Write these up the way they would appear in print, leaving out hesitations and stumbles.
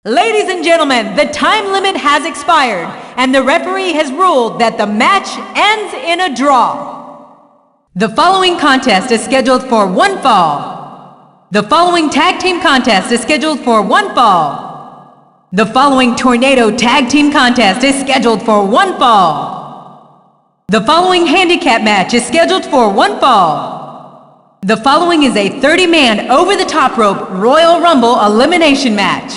Ladies and gentlemen, the time limit has expired, and the referee has ruled that the match ends in a draw. The following contest is scheduled for one fall. The following tag team contest is scheduled for one fall. The following tornado tag team contest is scheduled for one fall. The following handicap match is scheduled for one fall. The following is a 30-man over-the-top rope Royal Rumble elimination match.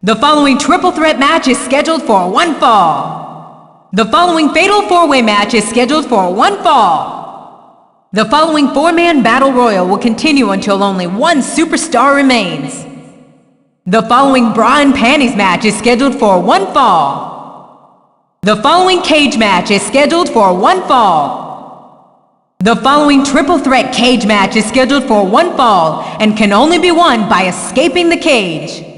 The following triple threat match is scheduled for one fall. The following fatal four-way match is scheduled for one fall. The following four-man battle royal will continue until only one superstar remains. The following bra and panties match is scheduled for one fall. The following cage match is scheduled for one fall. The following triple threat cage match is scheduled for one fall and can only be won by escaping the cage.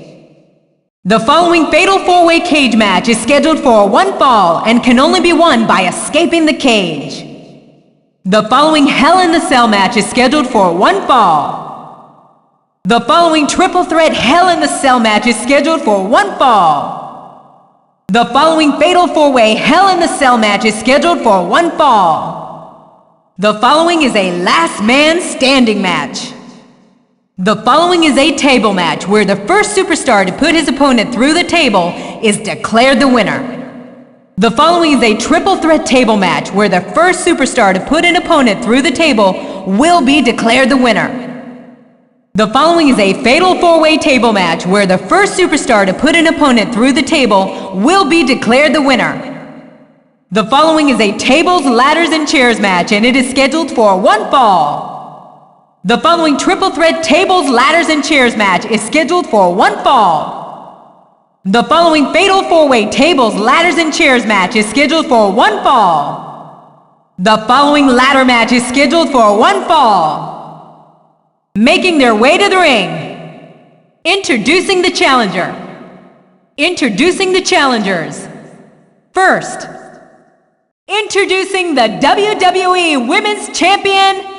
The following fatal four-way cage match is scheduled for one fall and can only be won by escaping the cage. The following Hell in the Cell match is scheduled for one fall. The following triple threat Hell in the Cell match is scheduled for one fall. The following fatal four-way Hell in the Cell match is scheduled for one fall. The following is a last man standing match. The following is a table match where the first superstar to put his opponent through the table is declared the winner. The following is a triple threat table match where the first superstar to put an opponent through the table will be declared the winner. The following is a fatal four-way table match where the first superstar to put an opponent through the table will be declared the winner. The following is a tables, ladders, and chairs match, and it is scheduled for one fall. The following triple threat tables, ladders, and chairs match is scheduled for one fall. The following fatal four-way tables, ladders, and chairs match is scheduled for one fall. The following ladder match is scheduled for one fall. Making their way to the ring. Introducing the challenger. Introducing the challengers. First, introducing the WWE Women's Champion.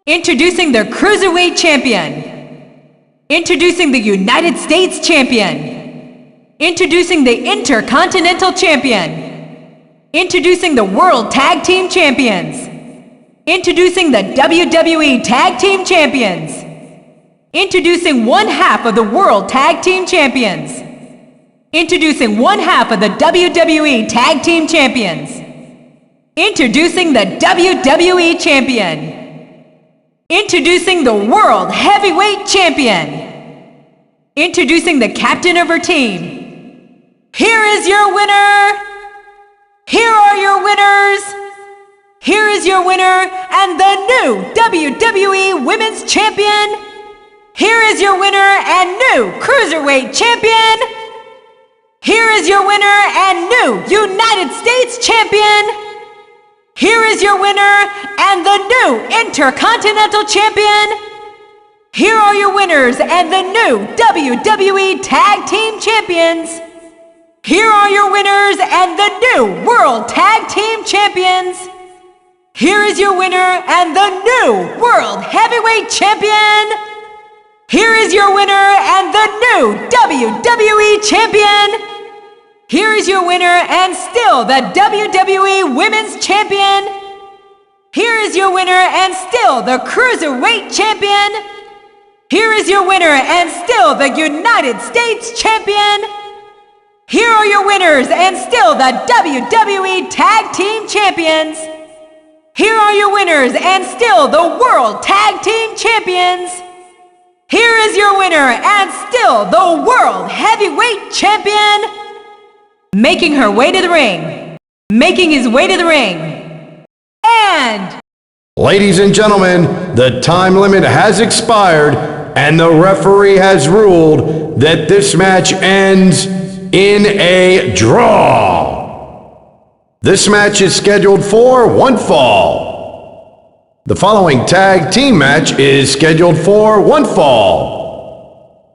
Introducing the Cruiserweight Champion. Introducing the United States Champion. Introducing the Intercontinental Champion. Introducing the World Tag Team Champions. Introducing the WWE Tag Team Champions. Introducing one half of the World Tag Team Champions. Introducing one half of the WWE Tag Team Champions. Introducing the WWE Champion. Introducing the World Heavyweight Champion. Introducing the captain of her team. Here is your winner. Here are your winners. Here is your winner and the new WWE Women's Champion. Here is your winner and new Cruiserweight Champion. Here is your winner and new United States Champion. Here is your winner and the new Intercontinental Champion. Here are your winners and the new WWE Tag Team Champions. Here are your winners and the new World Tag Team Champions. Here is your winner and the new World Heavyweight Champion. Here is your winner and the new WWE Champion. Here is your winner and still the WWE Women's Champion. Here is your winner and still the Cruiserweight Champion. Here is your winner and still the United States Champion. Here are your winners and still the WWE Tag Team Champions. Here are your winners and still the World Tag Team Champions. Here is your winner and still the World Heavyweight Champion. Making her way to the ring. Making his way to the ring. And... Ladies and gentlemen, the time limit has expired and the referee has ruled that this match ends in a draw. This match is scheduled for one fall. The following tag team match is scheduled for one fall.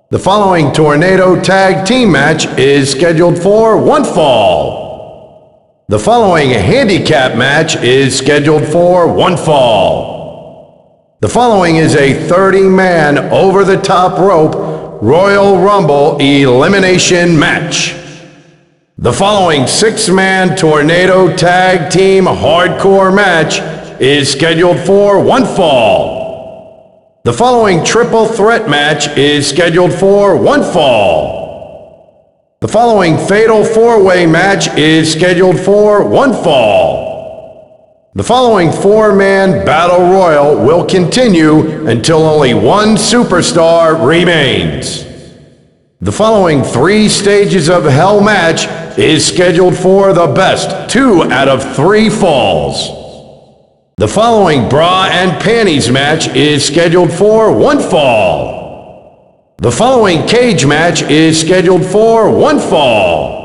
The following Tornado Tag Team match is scheduled for one fall. The following Handicap match is scheduled for one fall. The following is a 30-man over-the-top rope Royal Rumble Elimination Match. The following 6-man Tornado Tag Team Hardcore match is scheduled for one fall. The following Triple Threat match is scheduled for one fall. The following Fatal 4-Way match is scheduled for one fall. The following 4-man Battle Royal will continue until only one superstar remains. The following 3 Stages of Hell match is scheduled for the best 2 out of 3 falls. The following Bra and Panties match is scheduled for one fall. The following Cage match is scheduled for one fall.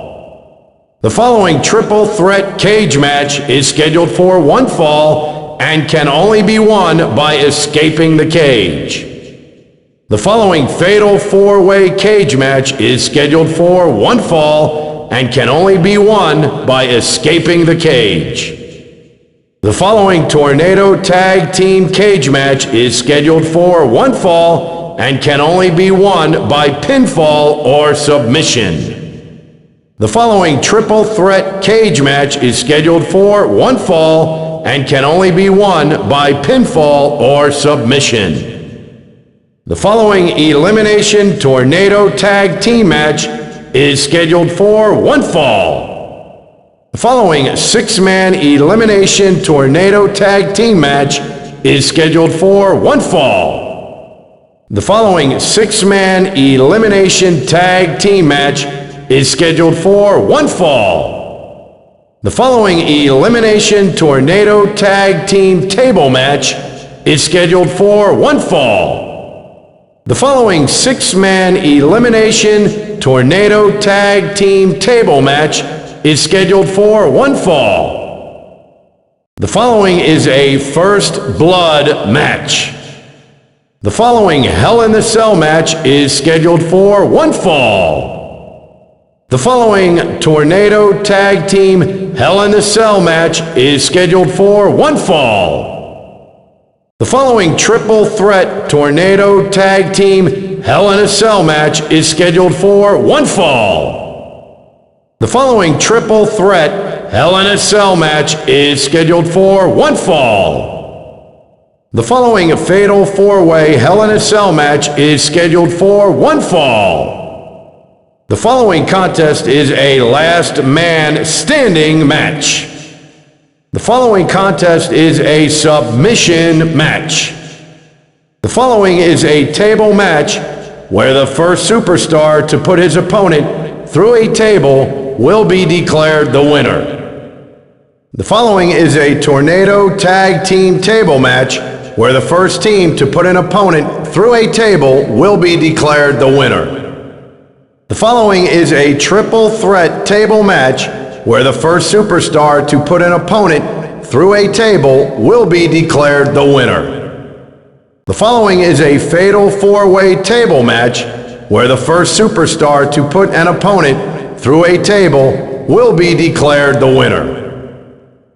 The following Triple Threat Cage match is scheduled for one fall and can only be won by escaping the cage. The following Fatal 4-Way Cage match is scheduled for one fall and can only be won by escaping the cage. The following Tornado Tag Team Cage match is scheduled for one fall and can only be won by pinfall or submission. The following Triple Threat Cage match is scheduled for one fall and can only be won by pinfall or submission. The following Elimination Tornado Tag Team match is scheduled for one fall. The following 6-man Elimination Tornado Tag Team match is scheduled for one fall. The following 6-man Elimination Tag Team match is scheduled for one fall. The following Elimination Tornado Tag Team Table match is scheduled for one fall. The following 6-man Elimination Tornado Tag Team Table match is scheduled for one fall. The following is a First Blood match. The following Hell in the Cell match is scheduled for one fall. The following Tornado Tag Team Hell in the Cell match is scheduled for one fall. The following Triple Threat Tornado Tag Team Hell in a Cell match is scheduled for one fall. The following Triple Threat Hell in a Cell match is scheduled for one fall. The following Fatal 4-Way Hell in a Cell match is scheduled for one fall. The following contest is a Last Man Standing match. The following contest is a submission match. The following is a table match where the first superstar to put his opponent through a table will be declared the winner. The following is a Tornado Tag Team Table match where the first team to put an opponent through a table will be declared the winner. The following is a Triple Threat Table match where the first superstar to put an opponent through a table will be declared the winner. The following is a Fatal 4-Way Table match where the first superstar to put an opponent through a table will be declared the winner.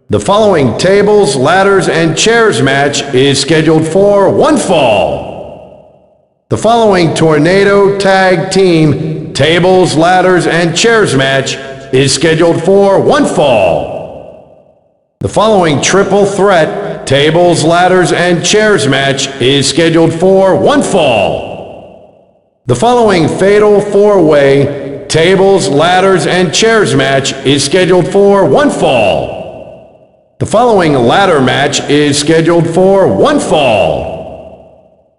The following Tables, Ladders, and Chairs match is scheduled for one fall. The following Tornado Tag Team Tables, Ladders, and Chairs match is scheduled for one fall. The following Triple Threat Tables, Ladders, and Chairs match is scheduled for one fall. The following Fatal 4-Way Tables, Ladders, and Chairs match is scheduled for one fall. The following Ladder match is scheduled for one fall.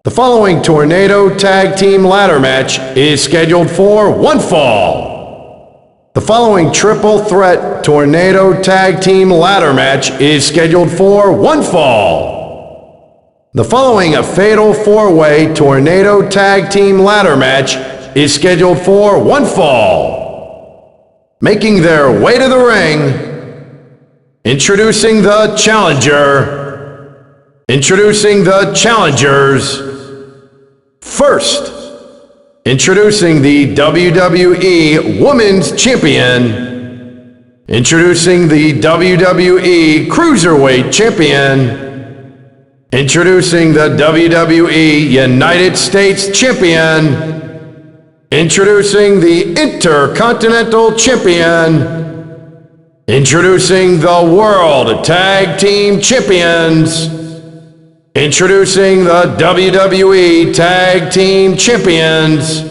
The following Tornado Tag Team Ladder match is scheduled for one fall. The following Triple Threat Tornado Tag Team Ladder match is scheduled for one fall. The following Fatal 4-Way Tornado Tag Team Ladder match is scheduled for one fall. Making their way to the ring, introducing the challenger, introducing the challengers. First, introducing the WWE Women's Champion. Introducing the WWE Cruiserweight Champion. Introducing the WWE United States Champion. Introducing the Intercontinental Champion. Introducing the World Tag Team Champions. Introducing the WWE Tag Team Champions.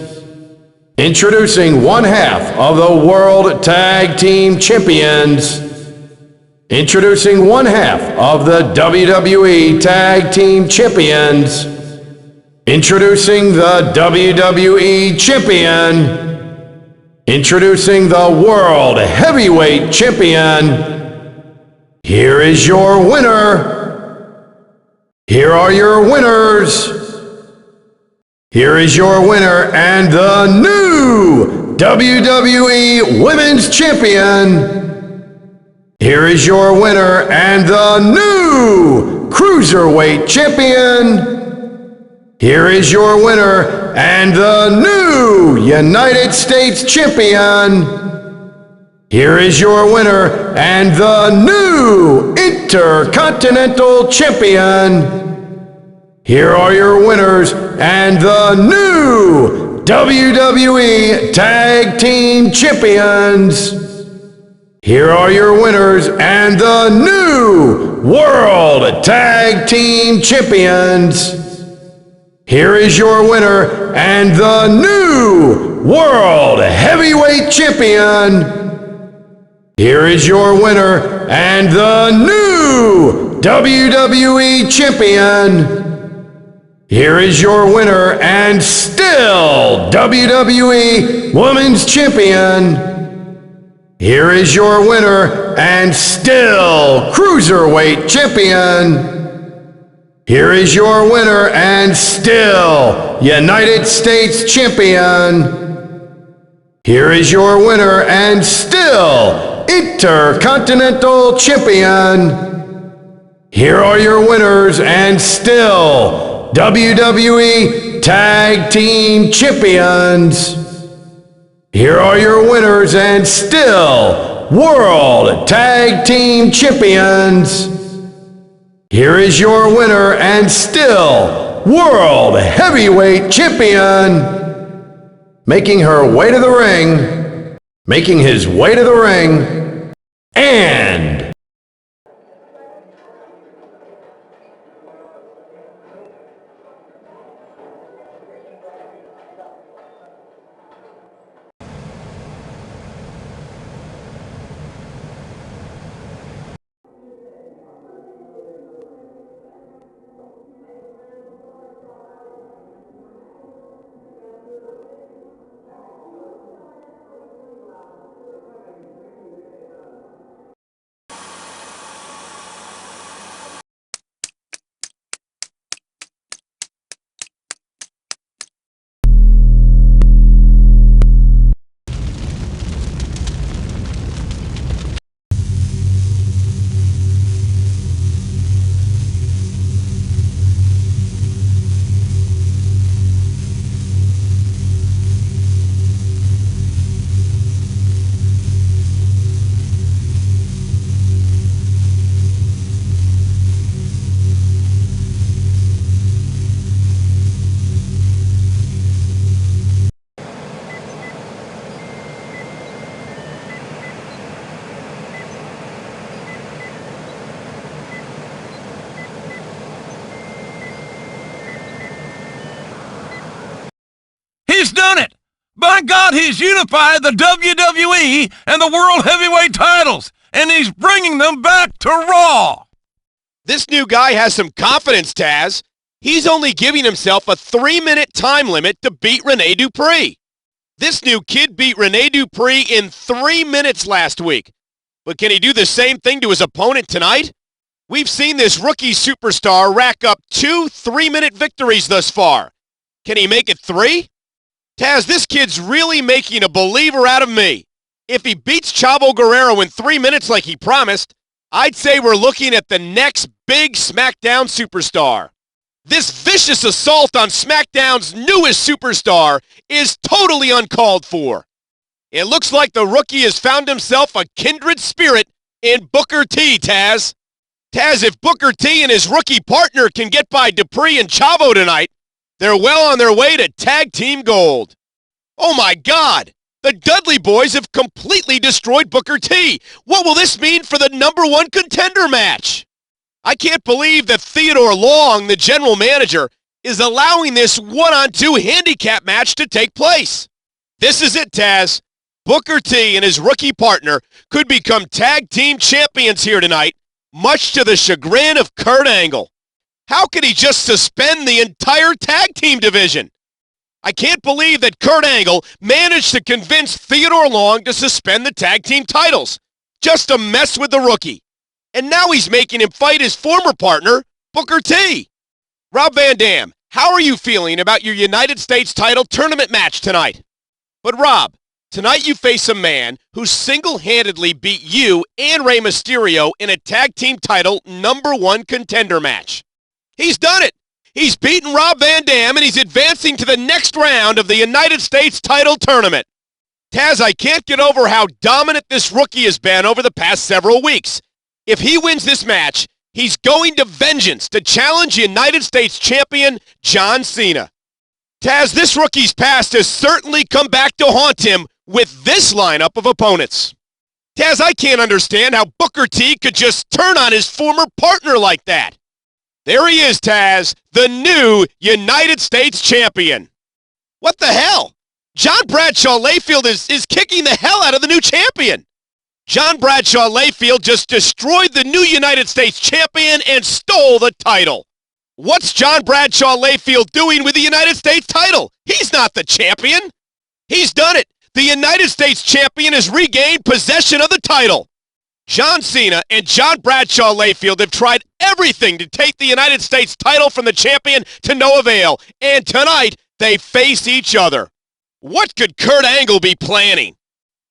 Introducing one half of the World Tag Team Champions. Introducing one half of the WWE Tag Team Champions. Introducing the WWE Champion. Introducing the World Heavyweight Champion. Here is your winner. Here are your winners. Here is your winner and the new WWE Women's Champion. Here is your winner and the new Cruiserweight Champion. Here is your winner and the new United States Champion. Here is your winner and the new Intercontinental Champion. Here are your winners and the new WWE Tag Team Champions. Here are your winners and the new World Tag Team Champions. Here is your winner and the new World Heavyweight Champion. Here is your winner and the new WWE Champion. Here is your winner and still WWE Women's Champion. Here is your winner and still Cruiserweight Champion. Here is your winner and still United States Champion. Here is your winner and still Intercontinental Champion. Here are your winners and still WWE Tag Team Champions. Here are your winners and still World Tag Team Champions. Here is your winner and still World Heavyweight Champion. Making her way to the ring. Making his way to the ring. And He's done it! By God, he's unified the WWE and the World Heavyweight titles, and he's bringing them back to Raw! This new guy has some confidence, Taz. He's only giving himself a 3-minute time limit to beat Rene Dupree. This new kid beat Rene Dupree in 3 minutes last week. But can he do the same thing to his opponent tonight? We've seen this rookie superstar rack up 2 3-minute victories thus far. Can he make it 3? Taz, this kid's really making a believer out of me. If he beats Chavo Guerrero in 3 minutes like he promised, I'd say we're looking at the next big SmackDown superstar. This vicious assault on SmackDown's newest superstar is totally uncalled for. It looks like the rookie has found himself a kindred spirit in Booker T, Taz. Taz, if Booker T and his rookie partner can get by Dupree and Chavo tonight, they're well on their way to tag team gold. Oh my God! The Dudley Boys have completely destroyed Booker T. What will this mean for the #1 contender match? I can't believe that Theodore Long, the general manager, is allowing this 1-on-2 handicap match to take place. This is it, Taz. Booker T and his rookie partner could become tag team champions here tonight, much to the chagrin of Kurt Angle. How could he just suspend the entire tag team division? I can't believe that Kurt Angle managed to convince Theodore Long to suspend the tag team titles, just to mess with the rookie. And now he's making him fight his former partner, Booker T. Rob Van Dam, how are you feeling about your United States title tournament match tonight? But Rob, tonight you face a man who single-handedly beat you and Rey Mysterio in a tag team title #1 contender match. He's done it. He's beaten Rob Van Dam, and he's advancing to the next round of the United States title tournament. Taz, I can't get over how dominant this rookie has been over the past several weeks. If he wins this match, he's going to Vengeance to challenge United States champion John Cena. Taz, this rookie's past has certainly come back to haunt him with this lineup of opponents. Taz, I can't understand how Booker T could just turn on his former partner like that. There he is, Taz, the new United States champion. What the hell? John Bradshaw Layfield is kicking the hell out of the new champion. John Bradshaw Layfield just destroyed the new United States champion and stole the title. What's John Bradshaw Layfield doing with the United States title? He's not the champion. He's done it. The United States champion has regained possession of the title. John Cena and John Bradshaw Layfield have tried everything to take the United States title from the champion to no avail, and tonight they face each other. What could Kurt Angle be planning?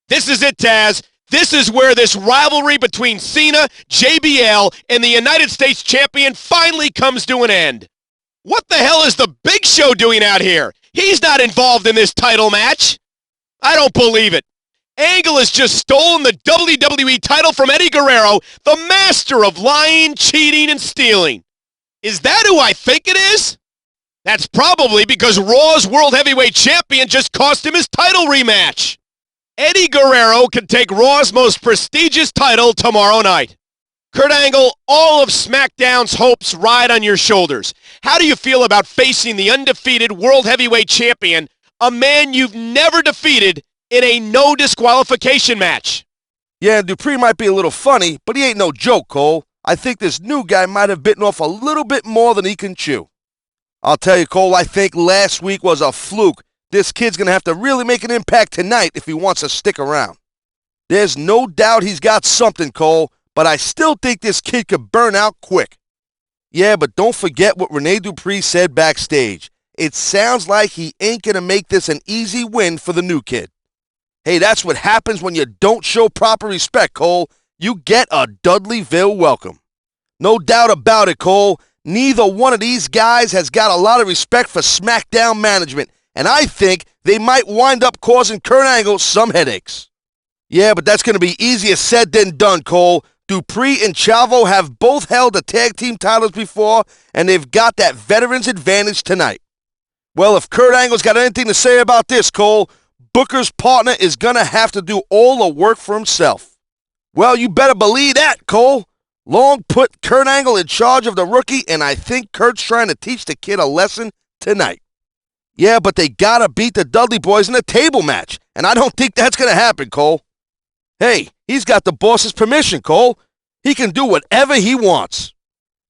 This is it, Taz. This is where this rivalry between Cena, JBL, and the United States champion finally comes to an end. What the hell is the Big Show doing out here? He's not involved in this title match. I don't believe it. Angle has just stolen the WWE title from Eddie Guerrero, the master of lying, cheating, and stealing. Is that who I think it is? That's probably because Raw's World Heavyweight Champion just cost him his title rematch. Eddie Guerrero can take Raw's most prestigious title tomorrow night. Kurt Angle, all of SmackDown's hopes ride on your shoulders. How do you feel about facing the undefeated World Heavyweight Champion, a man you've never defeated, in a no disqualification match? Yeah, Dupree might be a little funny, but he ain't no joke, Cole. I think this new guy might have bitten off a little bit more than he can chew. I'll tell you, Cole, I think last week was a fluke. This kid's going to have to really make an impact tonight if he wants to stick around. There's no doubt he's got something, Cole, but I still think this kid could burn out quick. Yeah, but don't forget what Rene Dupree said backstage. It sounds like he ain't going to make this an easy win for the new kid. Hey, that's what happens when you don't show proper respect, Cole. You get a Dudleyville welcome. No doubt about it, Cole. Neither one of these guys has got a lot of respect for SmackDown management, and I think they might wind up causing Kurt Angle some headaches. Yeah, but that's going to be easier said than done, Cole. Dupree and Chavo have both held the tag team titles before, and they've got that veteran's advantage tonight. Well, if Kurt Angle's got anything to say about this, Cole, Booker's partner is going to have to do all the work for himself. Well, you better believe that, Cole. Long put Kurt Angle in charge of the rookie, and I think Kurt's trying to teach the kid a lesson tonight. Yeah, but they got to beat the Dudley Boys in a table match, and I don't think that's going to happen, Cole. Hey, he's got the boss's permission, Cole. He can do whatever he wants.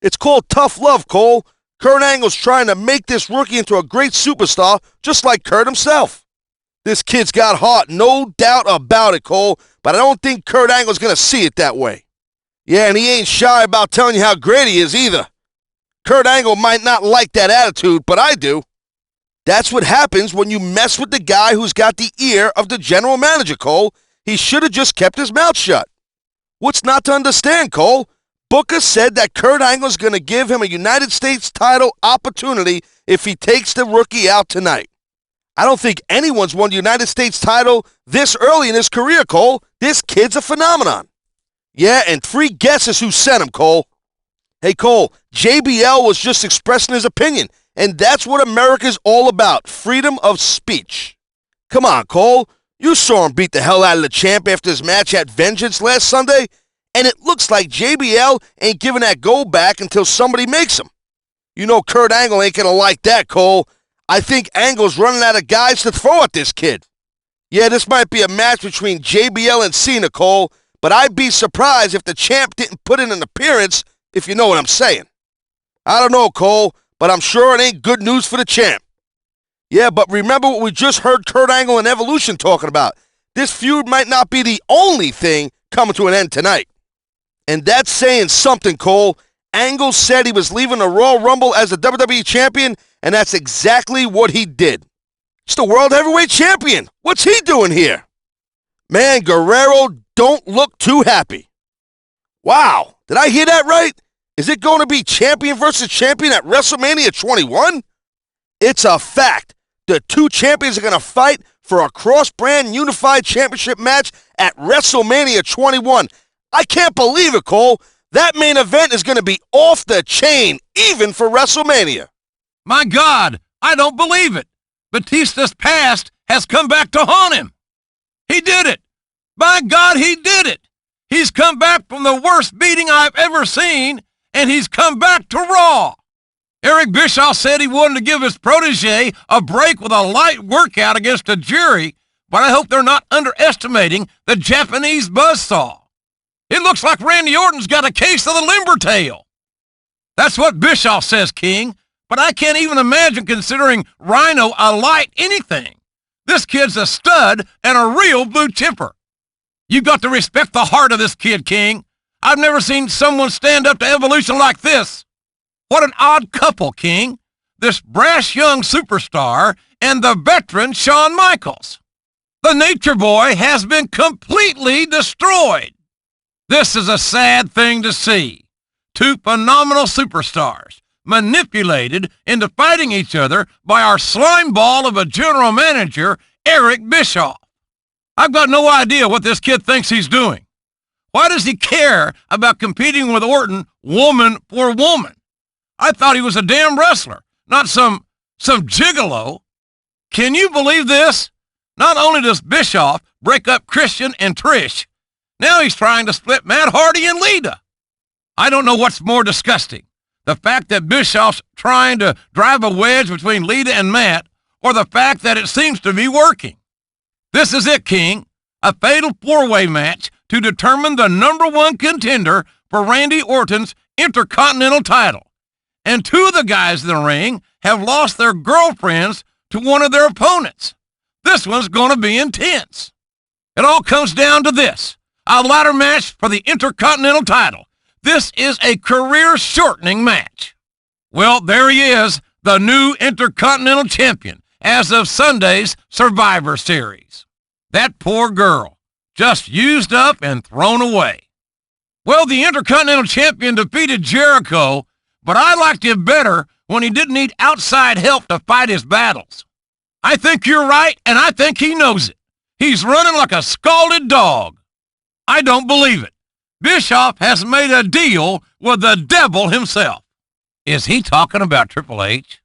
It's called tough love, Cole. Kurt Angle's trying to make this rookie into a great superstar, just like Kurt himself. This kid's got heart, no doubt about it, Cole, but I don't think Kurt Angle's going to see it that way. Yeah, and he ain't shy about telling you how great he is either. Kurt Angle might not like that attitude, but I do. That's what happens when you mess with the guy who's got the ear of the general manager, Cole. He should have just kept his mouth shut. What's not to understand, Cole? Booker said that Kurt Angle's going to give him a United States title opportunity if he takes the rookie out tonight. I don't think anyone's won the United States title this early in his career, Cole. This kid's a phenomenon. Yeah, and 3 guesses who sent him, Cole. Hey, Cole, JBL was just expressing his opinion, and that's what America's all about, freedom of speech. Come on, Cole. You saw him beat the hell out of the champ after his match at Vengeance last Sunday, and it looks like JBL ain't giving that gold back until somebody makes him. You know Kurt Angle ain't gonna like that, Cole. I think Angle's running out of guys to throw at this kid. Yeah, this might be a match between JBL and Cena, Cole, but I'd be surprised if the champ didn't put in an appearance, if you know what I'm saying. I don't know, Cole, but I'm sure it ain't good news for the champ. Yeah, but remember what we just heard Kurt Angle and Evolution talking about. This feud might not be the only thing coming to an end tonight. And that's saying something, Cole. Angle said he was leaving the Royal Rumble as the WWE Champion, and that's exactly what he did. It's the World Heavyweight Champion. What's he doing here? Man, Guerrero don't look too happy. Wow, did I hear that right? Is it going to be champion versus champion at WrestleMania 21? It's a fact. The two champions are going to fight for a cross-brand unified championship match at WrestleMania 21. I can't believe it, Cole. That main event is going to be off the chain, even for WrestleMania. My God, I don't believe it. Batista's past has come back to haunt him. He did it. By God, he did it. He's come back from the worst beating I've ever seen, and he's come back to Raw. Eric Bischoff said he wanted to give his protege a break with a light workout against a jury, but I hope they're not underestimating the Japanese buzzsaw. It looks like Randy Orton's got a case of the limber tail. That's what Bischoff says, King, but I can't even imagine considering Rhino a light anything. This kid's a stud and a real blue chipper. You got to respect the heart of this kid, King. I've never seen someone stand up to Evolution like this. What an odd couple, King. This brash young superstar and the veteran Shawn Michaels. The Nature Boy has been completely destroyed. This is a sad thing to see. Two phenomenal superstars manipulated into fighting each other by our slime ball of a general manager, Eric Bischoff. I've got no idea what this kid thinks he's doing. Why does he care about competing with Orton woman for woman? I thought he was a damn wrestler, not some gigolo. Can you believe this? Not only does Bischoff break up Christian and Trish, now he's trying to split Matt Hardy and Lita. I don't know what's more disgusting, the fact that Bischoff's trying to drive a wedge between Lita and Matt, or the fact that it seems to be working. This is it, King, a fatal four-way match to determine the number one contender for Randy Orton's Intercontinental title. And two of the guys in the ring have lost their girlfriends to one of their opponents. This one's going to be intense. It all comes down to this, a ladder match for the Intercontinental title. This is a career-shortening match. Well, there he is, the new Intercontinental Champion, as of Sunday's Survivor Series. That poor girl, just used up and thrown away. Well, the Intercontinental Champion defeated Jericho, but I liked him better when he didn't need outside help to fight his battles. I think you're right, and I think he knows it. He's running like a scalded dog. I don't believe it. Bischoff has made a deal with the devil himself. Is he talking about Triple H?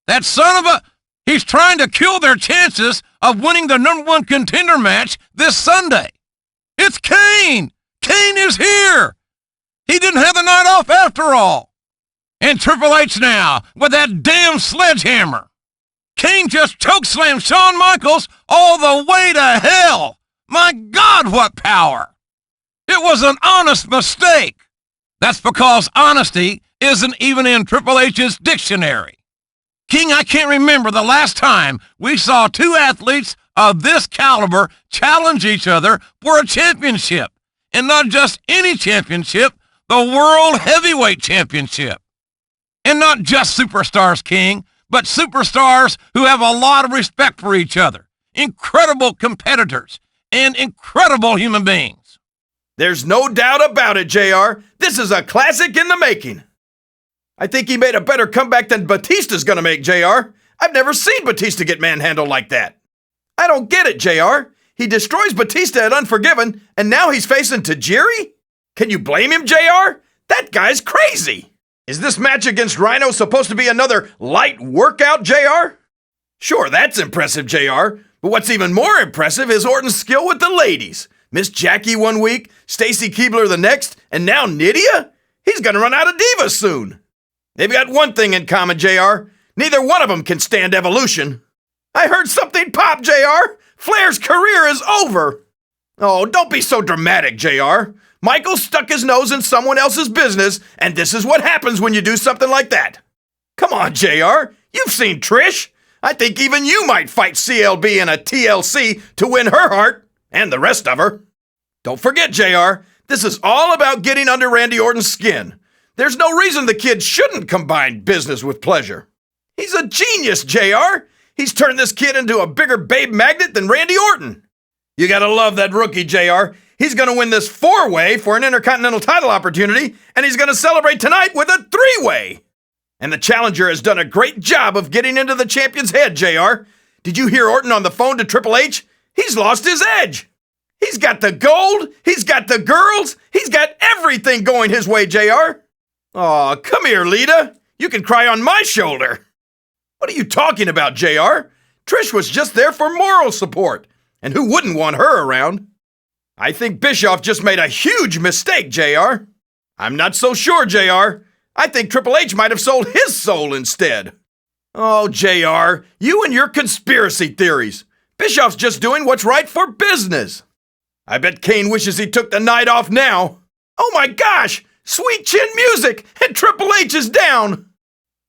That son of a... He's trying to kill their chances of winning the number one contender match this Sunday. It's Kane! Kane is here! He didn't have the night off after all. And Triple H now, with that damn sledgehammer. Kane just chokeslammed Shawn Michaels all the way to hell. My God, what power. It was an honest mistake. That's because honesty isn't even in Triple H's dictionary. King, I can't remember the last time we saw two athletes of this caliber challenge each other for a championship. And not just any championship, the World Heavyweight Championship. And not just superstars, King, but superstars who have a lot of respect for each other. Incredible competitors and incredible human beings. There's no doubt about it, JR. This is a classic in the making. I think he made a better comeback than Batista's gonna make, JR. I've never seen Batista get manhandled like that. I don't get it, JR. He destroys Batista at Unforgiven, and now he's facing Tajiri? Can you blame him, JR? That guy's crazy. Is this match against Rhino supposed to be another light workout, JR? Sure, that's impressive, JR, But what's even more impressive is Orton's skill with the ladies. Miss Jackie one week, Stacy Keibler the next, and now Nydia? He's gonna run out of divas soon. They've got one thing in common, JR. Neither one of them can stand evolution. I heard something pop, JR. Flair's career is over. Oh, don't be so dramatic, JR. Michael stuck his nose in someone else's business, and this is what happens when you do something like that. Come on, JR. You've seen Trish. I think even you might fight CLB in a TLC to win her heart, and the rest of her. Don't forget, JR, this is all about getting under Randy Orton's skin. There's no reason the kid shouldn't combine business with pleasure. He's a genius, JR. He's turned this kid into a bigger babe magnet than Randy Orton. You gotta love that rookie, JR. He's gonna win this 4-way for an Intercontinental title opportunity, and he's gonna celebrate tonight with a 3-way. And the challenger has done a great job of getting into the champion's head, JR. Did you hear Orton on the phone to Triple H? He's lost his edge. He's got the gold, he's got the girls, he's got everything going his way, JR. Aw, come here, Lita. You can cry on my shoulder. What are you talking about, JR? Trish was just there for moral support. And who wouldn't want her around? I think Bischoff just made a huge mistake, JR. I'm not so sure, JR. I think Triple H might have sold his soul instead. Oh, JR, you and your conspiracy theories. Bischoff's just doing what's right for business. I bet Kane wishes he took the night off now. Oh my gosh, sweet chin music, and Triple H is down.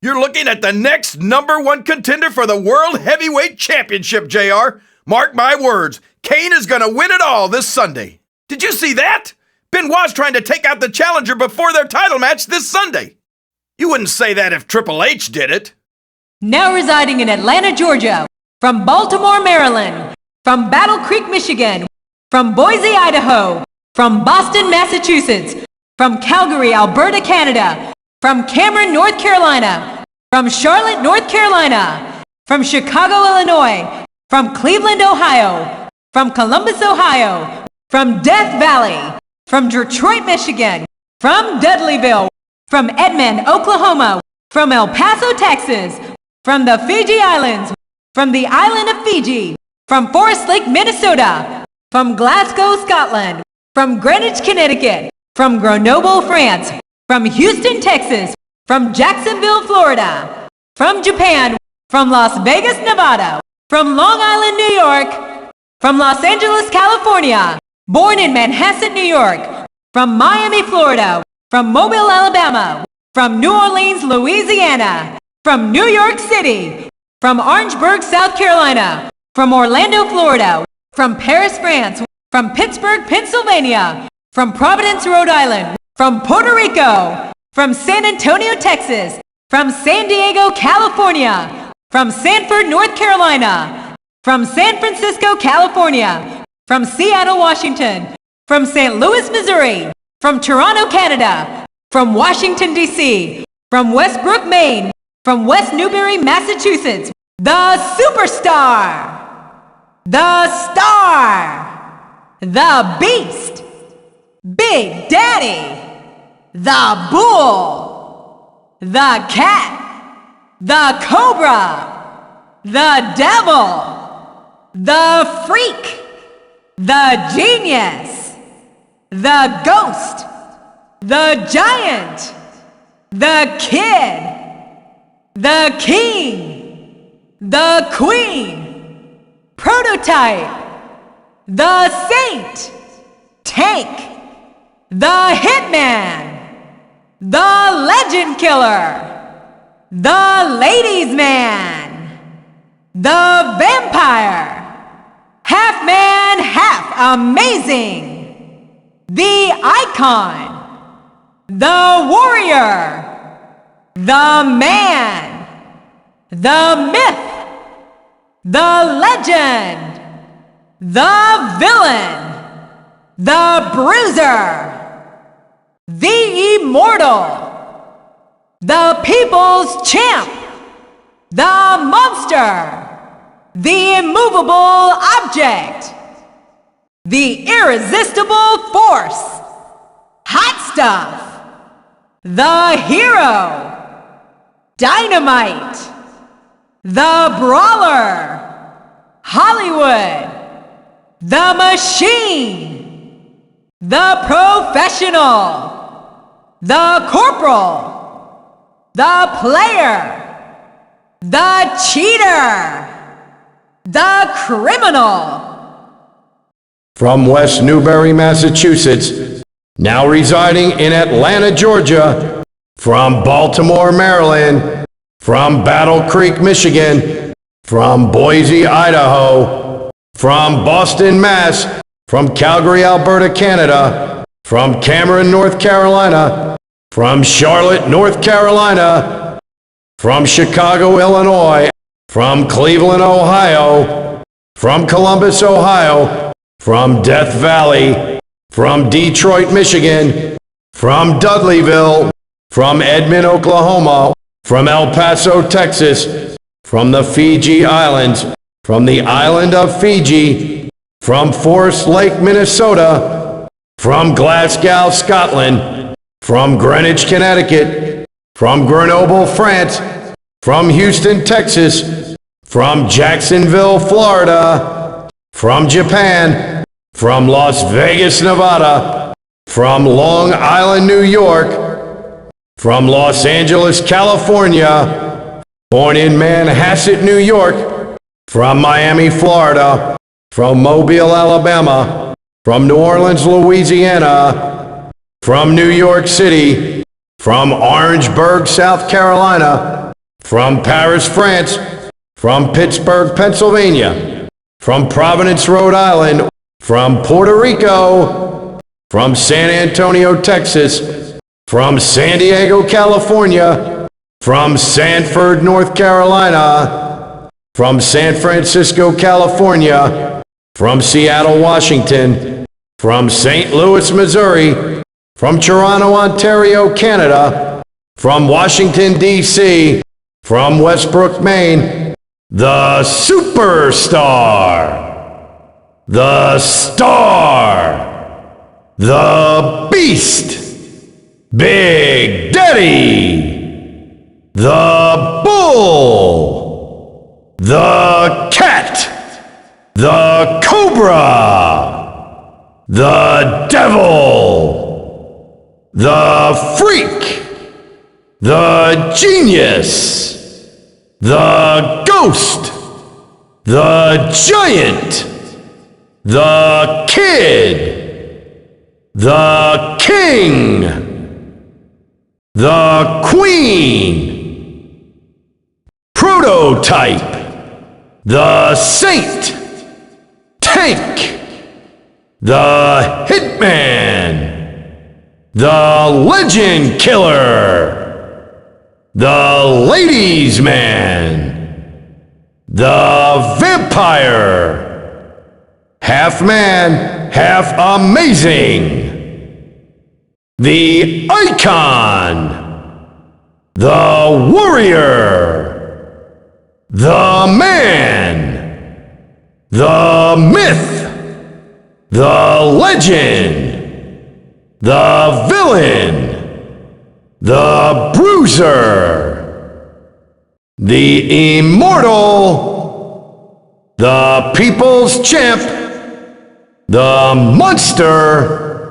You're looking at the next #1 contender for the World Heavyweight Championship, JR. Mark my words, Kane is going to win it all this Sunday. Did you see that? Benoit's trying to take out the challenger before their title match this Sunday. You wouldn't say that if Triple H did it. Now residing in Atlanta, Georgia, from Baltimore, Maryland, from Battle Creek, Michigan, from Boise, Idaho, from Boston, Massachusetts, from Calgary, Alberta, Canada, from Cameron, North Carolina, from Charlotte, North Carolina, from Chicago, Illinois, from Cleveland, Ohio, from Columbus, Ohio, from Death Valley, from Detroit, Michigan, from Dudleyville, from Edmond, Oklahoma, from El Paso, Texas, from the Fiji Islands, from the island of Fiji, from Forest Lake, Minnesota, from Glasgow, Scotland, from Greenwich, Connecticut, from Grenoble, France, from Houston, Texas, from Jacksonville, Florida, from Japan, from Las Vegas, Nevada, from Long Island, New York, from Los Angeles, California, born in Manhasset, New York, from Miami, Florida, from Mobile, Alabama, from New Orleans, Louisiana, from New York City, from Orangeburg, South Carolina, from Orlando, Florida, from Paris, France, from Pittsburgh, Pennsylvania, from Providence, Rhode Island, from Puerto Rico, from San Antonio, Texas, from San Diego, California, from Sanford, North Carolina, from San Francisco, California, from Seattle, Washington, from St. Louis, Missouri, from Toronto, Canada, from Washington, D.C., from Westbrook, Maine, from West Newbury, Massachusetts, the superstar, the star, the beast, Big Daddy, the bull, the cat, the cobra, the devil, the freak, the genius, the ghost, the giant, the kid, the king, the queen, prototype, the saint, Tank, the hitman, the legend killer, the ladies man, the vampire, half man, half amazing, the icon, the warrior, the man, the myth, the legend, the villain, the bruiser, the immortal, the people's champ, the monster, the immovable object, the irresistible force, hot stuff, the hero, dynamite, the brawler, Hollywood, the Machine, the Professional, the Corporal, the Player, the Cheater, the Criminal. From West Newbury, Massachusetts, now residing in Atlanta, Georgia, from Baltimore, Maryland, from Battle Creek, Michigan, from Boise, Idaho, from Boston, Mass, from Calgary, Alberta, Canada, from Cameron, North Carolina, from Charlotte, North Carolina, from Chicago, Illinois, from Cleveland, Ohio, from Columbus, Ohio, from Death Valley, from Detroit, Michigan, from Dudleyville, from Edmond, Oklahoma, from El Paso, Texas, from the Fiji Islands, from the island of Fiji, from Forest Lake, Minnesota, from Glasgow, Scotland, from Greenwich, Connecticut, from Grenoble, France, from Houston, Texas, from Jacksonville, Florida, from Japan, from Las Vegas, Nevada, from Long Island, New York, from Los Angeles, California, born in Manhasset, New York, from Miami, Florida, from Mobile, Alabama, from New Orleans, Louisiana, from New York City, from Orangeburg, South Carolina, from Paris, France, from Pittsburgh, Pennsylvania, from Providence, Rhode Island, from Puerto Rico, from San Antonio, Texas, from San Diego, California, from Sanford, North Carolina, from San Francisco, California, from Seattle, Washington, from St. Louis, Missouri, from Toronto, Ontario, Canada, from Washington, D.C., from Westbrook, Maine, the Superstar, the Star, the Beast, Big Daddy, the Bull, the Cat, the Cobra, the Devil, the Freak, the Genius, the Ghost, the Giant, the Kid, the King, the Queen, Prototype, the Saint, Tank, the Hitman, the Legend Killer, the Ladies Man, the Vampire, half man, half amazing, the Icon, the Warrior, the Man, the Myth, the Legend, the Villain, the Bruiser, the Immortal, the People's Champ, the Monster,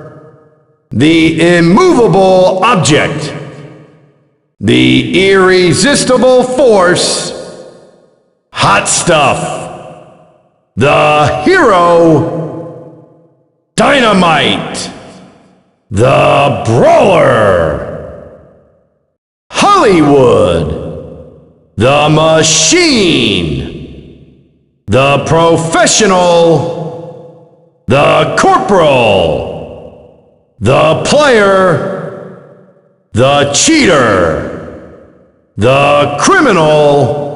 the Immovable Object, the Irresistible Force, Hot Stuff, the Hero, Dynamite, the Brawler, Hollywood, the Machine, the Professional, the Corporal, the Player, the Cheater, the Criminal.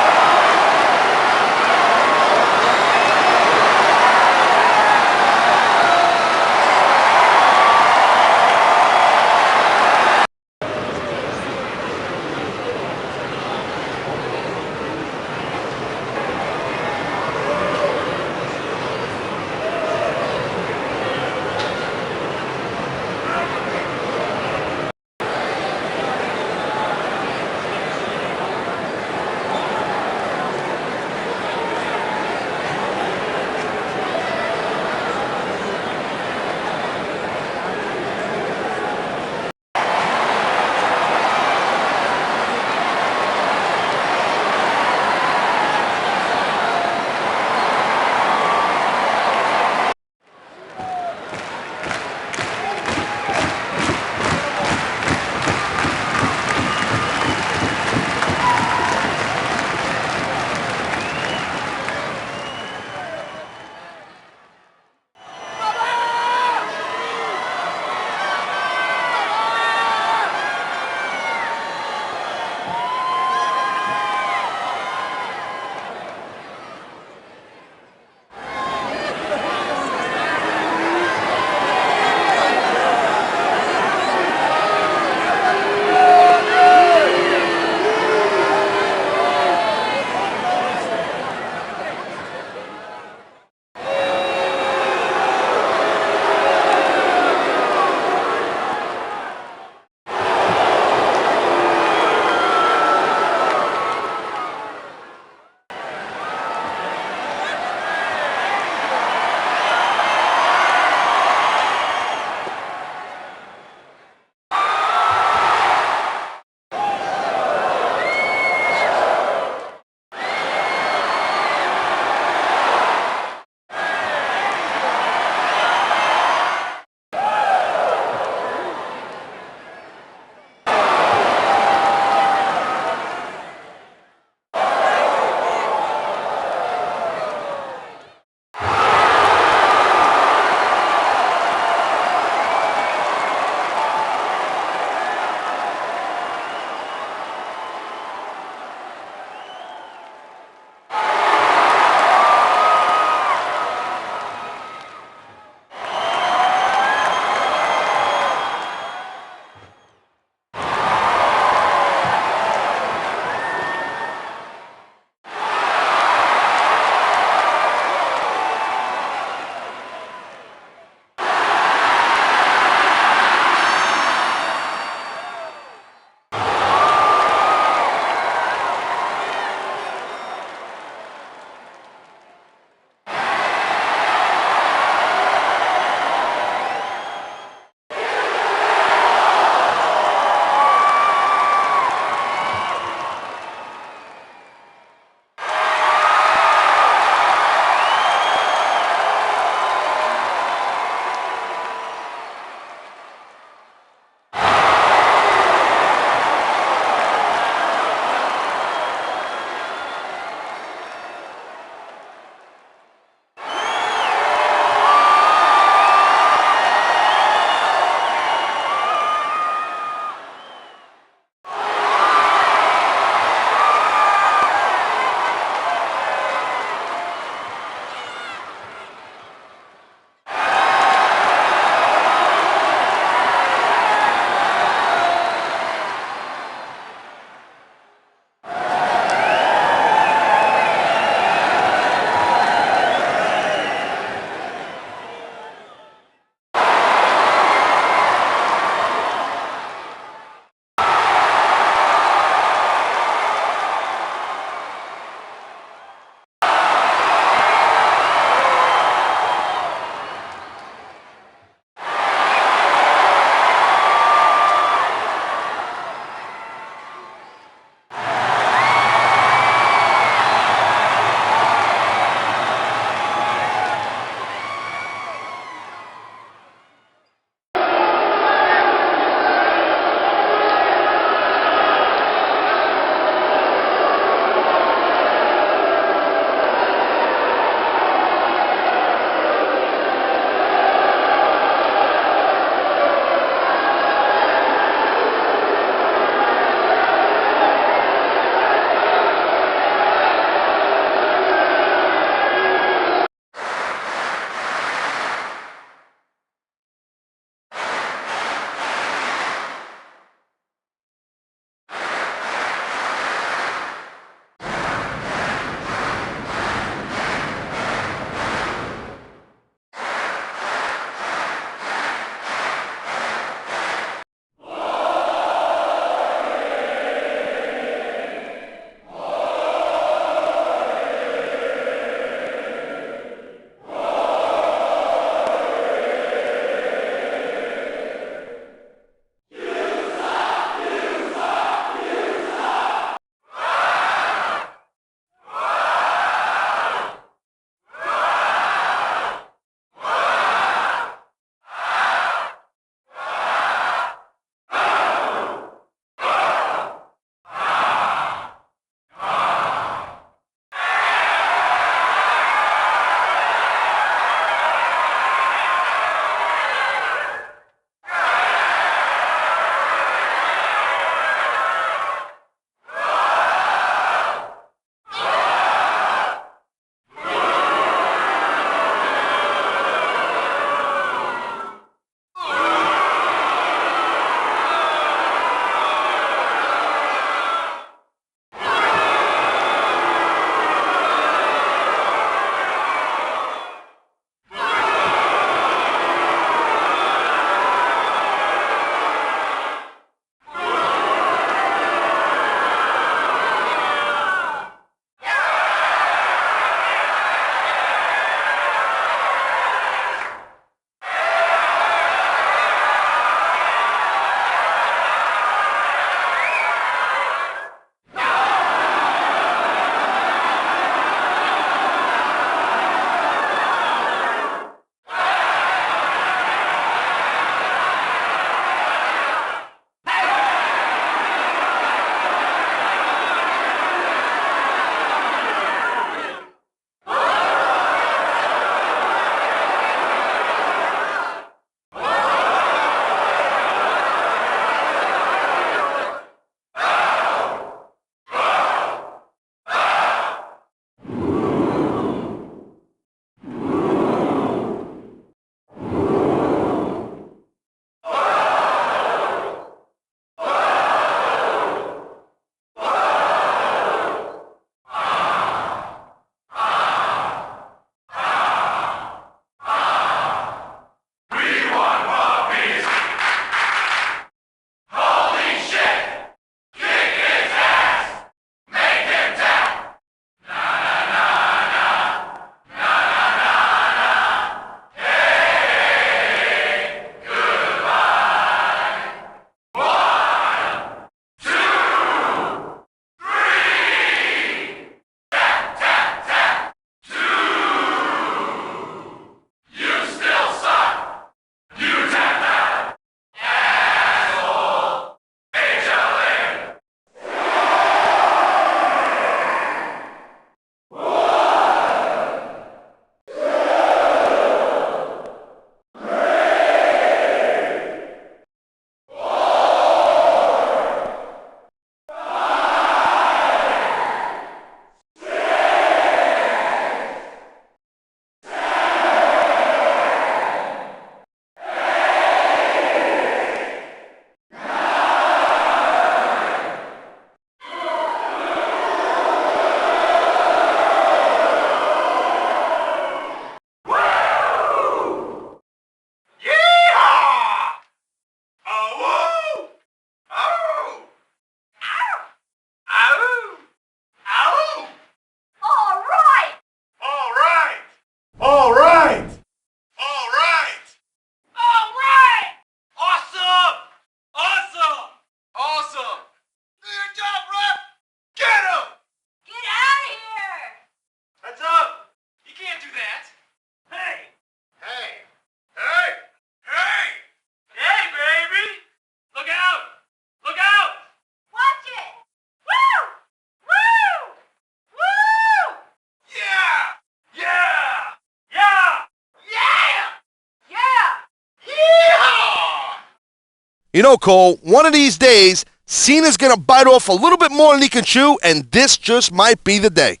You know, Cole, one of these days, Cena's going to bite off a little bit more than he can chew, and this just might be the day.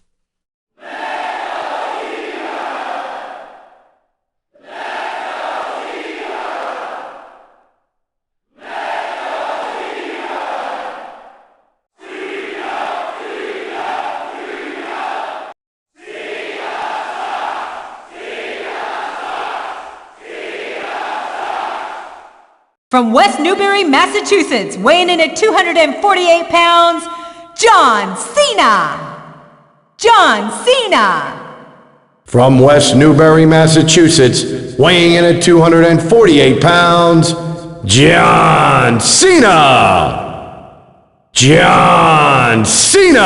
From West Newbury, Massachusetts, weighing in at 248 pounds, John Cena! John Cena! From West Newbury, Massachusetts, weighing in at 248 pounds, John Cena! John Cena!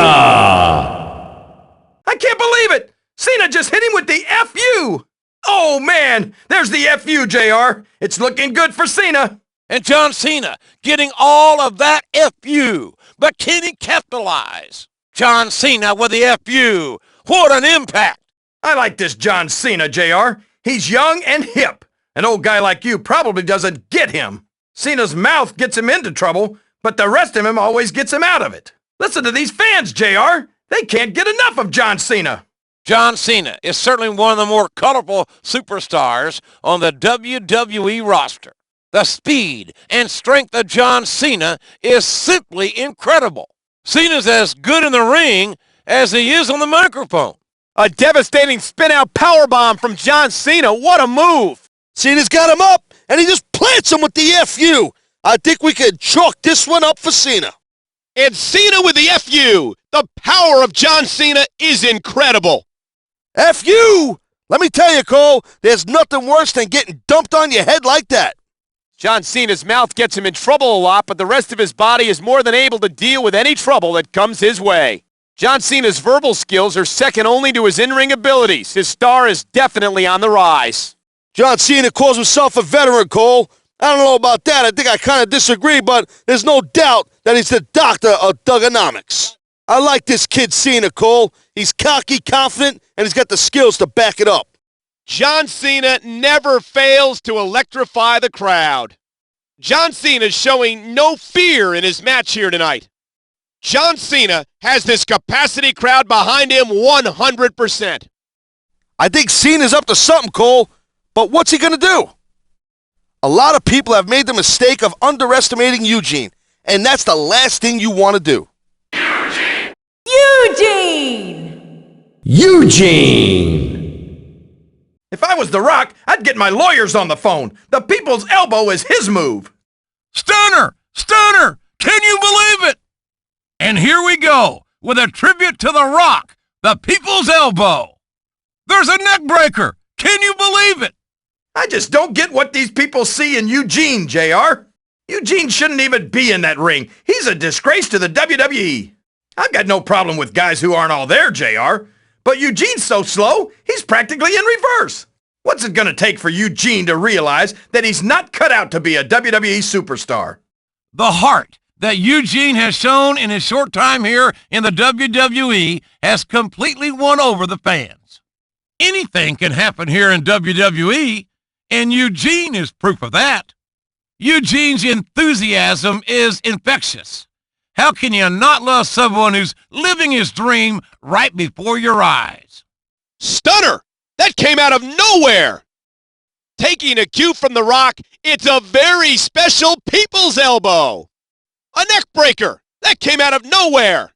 I can't believe it! Cena just hit him with the FU! Oh man, there's the FU, JR. It's looking good for Cena. And John Cena getting all of that FU. But can he capitalize? John Cena with the FU. What an impact. I like this John Cena, JR. He's young and hip. An old guy like you probably doesn't get him. Cena's mouth gets him into trouble, but the rest of him always gets him out of it. Listen to these fans, JR. They can't get enough of John Cena. John Cena is certainly one of the more colorful superstars on the WWE roster. The speed and strength of John Cena is simply incredible. Cena's as good in the ring as he is on the microphone. A devastating spin-out powerbomb from John Cena. What a move. Cena's got him up, and he just plants him with the FU. I think we could chalk this one up for Cena. And Cena with the FU. The power of John Cena is incredible. FU! Let me tell you, Cole, there's nothing worse than getting dumped on your head like that. John Cena's mouth gets him in trouble a lot, but the rest of his body is more than able to deal with any trouble that comes his way. John Cena's verbal skills are second only to his in-ring abilities. His star is definitely on the rise. John Cena calls himself a veteran, Cole. I don't know about that. I think I kind of disagree, but there's no doubt that he's the doctor of thugonomics. I like this kid Cena, Cole. He's cocky, confident, and he's got the skills to back it up. John Cena never fails to electrify the crowd. John Cena is showing no fear in his match here tonight. John Cena has this capacity crowd behind him 100%. I think Cena's up to something, Cole, but what's he going to do? A lot of people have made the mistake of underestimating Eugene, and that's the last thing you want to do. Eugene! Eugene! If I was The Rock, I'd get my lawyers on the phone. The people's elbow is his move. Stunner! Stunner! Can you believe it? And here we go with a tribute to The Rock, the people's elbow. There's a neck breaker. Can you believe it? I just don't get what these people see in Eugene, JR. Eugene shouldn't even be in that ring. He's a disgrace to the WWE. I've got no problem with guys who aren't all there, JR. But Eugene's so slow, he's practically in reverse. What's it going to take for Eugene to realize that he's not cut out to be a WWE superstar? The heart that Eugene has shown in his short time here in the WWE has completely won over the fans. Anything can happen here in WWE, and Eugene is proof of that. Eugene's enthusiasm is infectious. How can you not love someone who's living his dream right before your eyes? Stunner! That came out of nowhere! Taking a cue from The Rock, it's a very special people's elbow! A neck breaker! That came out of nowhere!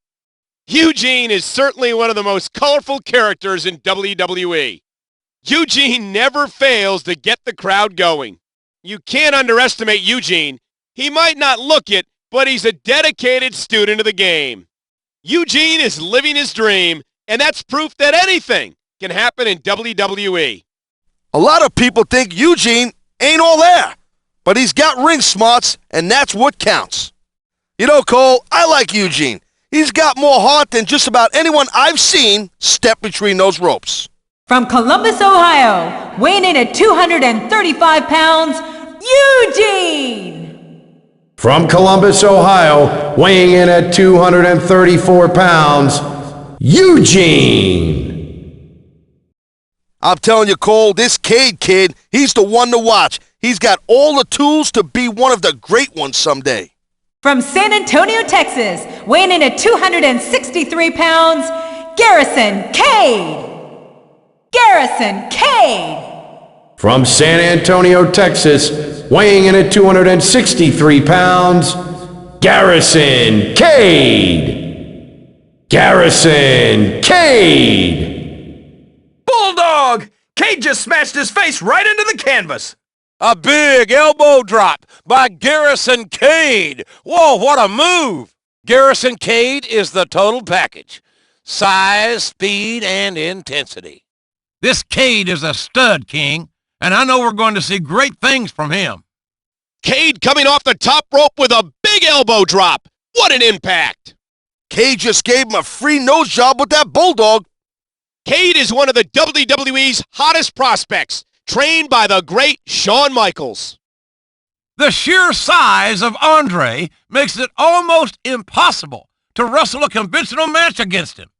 Eugene is certainly one of the most colorful characters in WWE. Eugene never fails to get the crowd going. You can't underestimate Eugene. He might not look it, but he's a dedicated student of the game. Eugene is living his dream, and that's proof that anything can happen in WWE. A lot of people think Eugene ain't all there, but he's got ring smarts, and that's what counts. You know, Cole, I like Eugene. He's got more heart than just about anyone I've seen step between those ropes. From Columbus, Ohio, weighing in at 235 pounds, Eugene! From Columbus, Ohio, weighing in at 234 pounds, Eugene! I'm telling you, Cole, this Cade kid, he's the one to watch. He's got all the tools to be one of the great ones someday. From San Antonio, Texas, weighing in at 263 pounds, Garrison Cade. Garrison Cade. From San Antonio, Texas, weighing in at 263 pounds, Garrison Cade. Garrison Cade. Bulldog! Cade just smashed his face right into the canvas. A big elbow drop by Garrison Cade. Whoa, what a move! Garrison Cade is the total package. Size, speed, and intensity. This Cade is a stud, King, and I know we're going to see great things from him. Cade coming off the top rope with a big elbow drop. What an impact! Cade just gave him a free nose job with that Bulldog. Cade is one of the WWE's hottest prospects, trained by the great Shawn Michaels. The sheer size of Andre makes it almost impossible to wrestle a conventional match against him.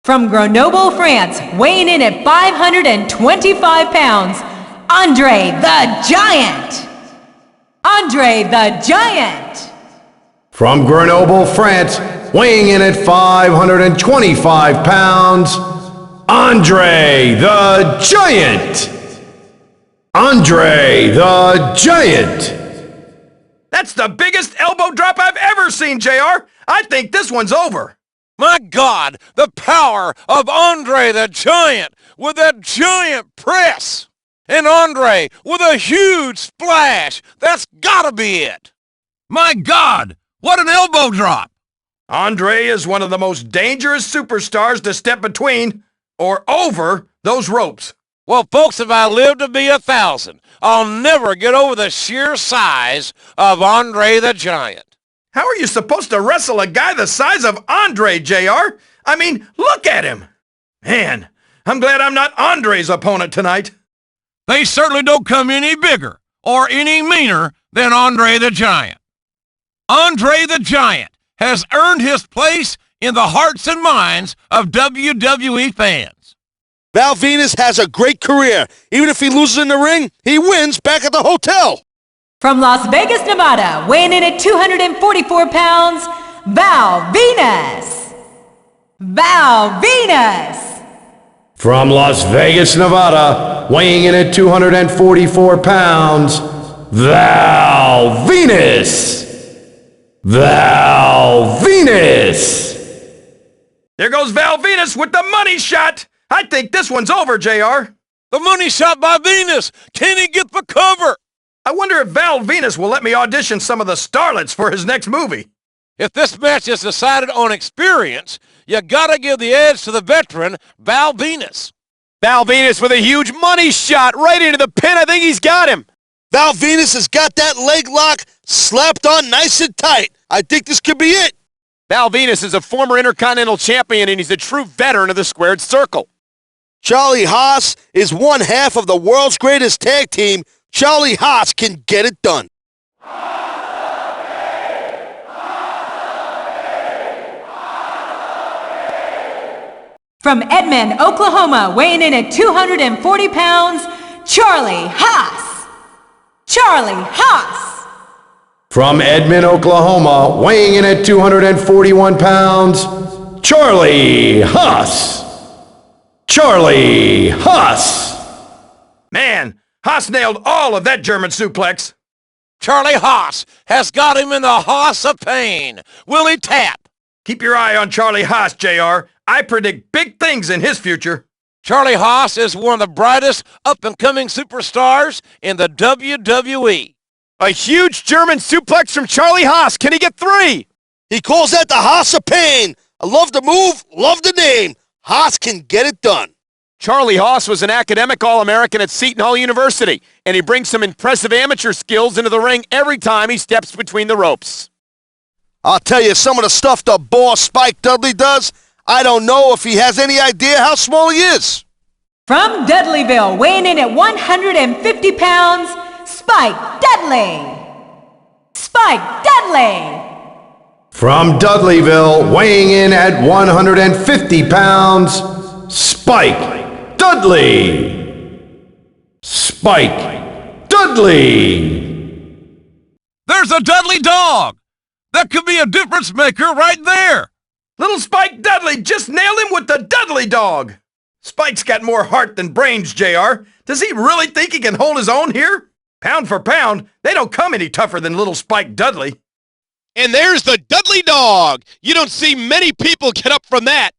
From Grenoble, France, weighing in at 525 pounds, Andre the Giant. Andre the Giant. From Grenoble, France, weighing in at 525 pounds, Andre the Giant. Andre the Giant. That's the biggest elbow drop I've ever seen, JR. I think this one's over. My God, the power of Andre the Giant with that giant press. And Andre with a huge splash. That's gotta be it. My God, what an elbow drop. Andre is one of the most dangerous superstars to step between or over those ropes. Well, folks, if I live to be 1,000, I'll never get over the sheer size of Andre the Giant. How are you supposed to wrestle a guy the size of Andre, JR? I mean, look at him. Man, I'm glad I'm not Andre's opponent tonight. They certainly don't come any bigger or any meaner than Andre the Giant. Andre the Giant has earned his place in the hearts and minds of WWE fans. Val Venus has a great career. Even if he loses in the ring, he wins back at the hotel. From Las Vegas, Nevada, weighing in at 244 pounds, Val Venus. Val Venus. From Las Vegas, Nevada, weighing in at 244 pounds, Val Venus. Val Venus. There goes Val Venus with the money shot. I think this one's over, JR. The money shot by Venus. Can he get the cover? I wonder if Val Venus will let me audition some of the starlets for his next movie. If this match is decided on experience, you gotta give the edge to the veteran, Val Venus. Val Venus with a huge money shot right into the pin. I think he's got him. Val Venus has got that leg lock slapped on nice and tight. I think this could be it. Val Venus is a former Intercontinental Champion, and he's a true veteran of the Squared Circle. Charlie Haas is one half of the world's greatest tag team. Charlie Haas can get it done. From Edmond, Oklahoma, weighing in at 240 pounds, Charlie Haas. Charlie Haas. From Edmond, Oklahoma, weighing in at 241 pounds, Charlie Haas. Charlie Haas. Man, Haas nailed all of that German suplex. Charlie Haas has got him in the Haas of pain. Will he tap? Keep your eye on Charlie Haas, JR. I predict big things in his future. Charlie Haas is one of the brightest up-and-coming superstars in the WWE. A huge German suplex from Charlie Haas. Can he get 3? He calls that the Haas of pain. I love the move, love the name. Haas can get it done. Charlie Haas was an academic All-American at Seton Hall University, and he brings some impressive amateur skills into the ring every time he steps between the ropes. I'll tell you, some of the stuff the boss Spike Dudley does, I don't know if he has any idea how small he is. From Dudleyville, weighing in at 150 pounds, Spike Dudley. Spike Dudley. Dudley. From Dudleyville, weighing in at 150 pounds, Spike Dudley. Spike Dudley. There's a Dudley dog. That could be a difference maker right there. Little Spike Dudley just nailed him with the Dudley dog. Spike's got more heart than brains, JR. Does he really think he can hold his own here? Pound for pound, they don't come any tougher than little Spike Dudley. And there's the Dudley dog. You don't see many people get up from that.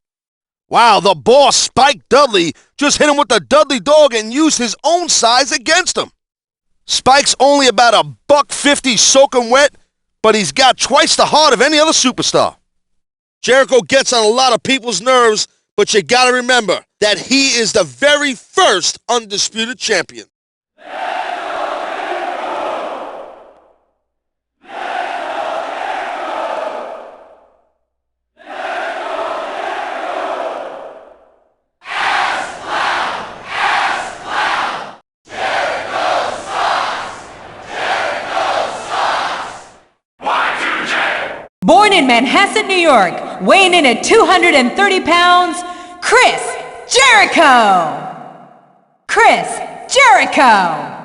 Wow, the boss, Spike Dudley, just hit him with the Dudley dog and used his own size against him. Spike's only about $150 soaking wet, but he's got twice the heart of any other superstar. Jericho gets on a lot of people's nerves, but you gotta remember that he is the very first undisputed champion. Born in Manhasset, New York, weighing in at 230 pounds, Chris Jericho! Chris Jericho!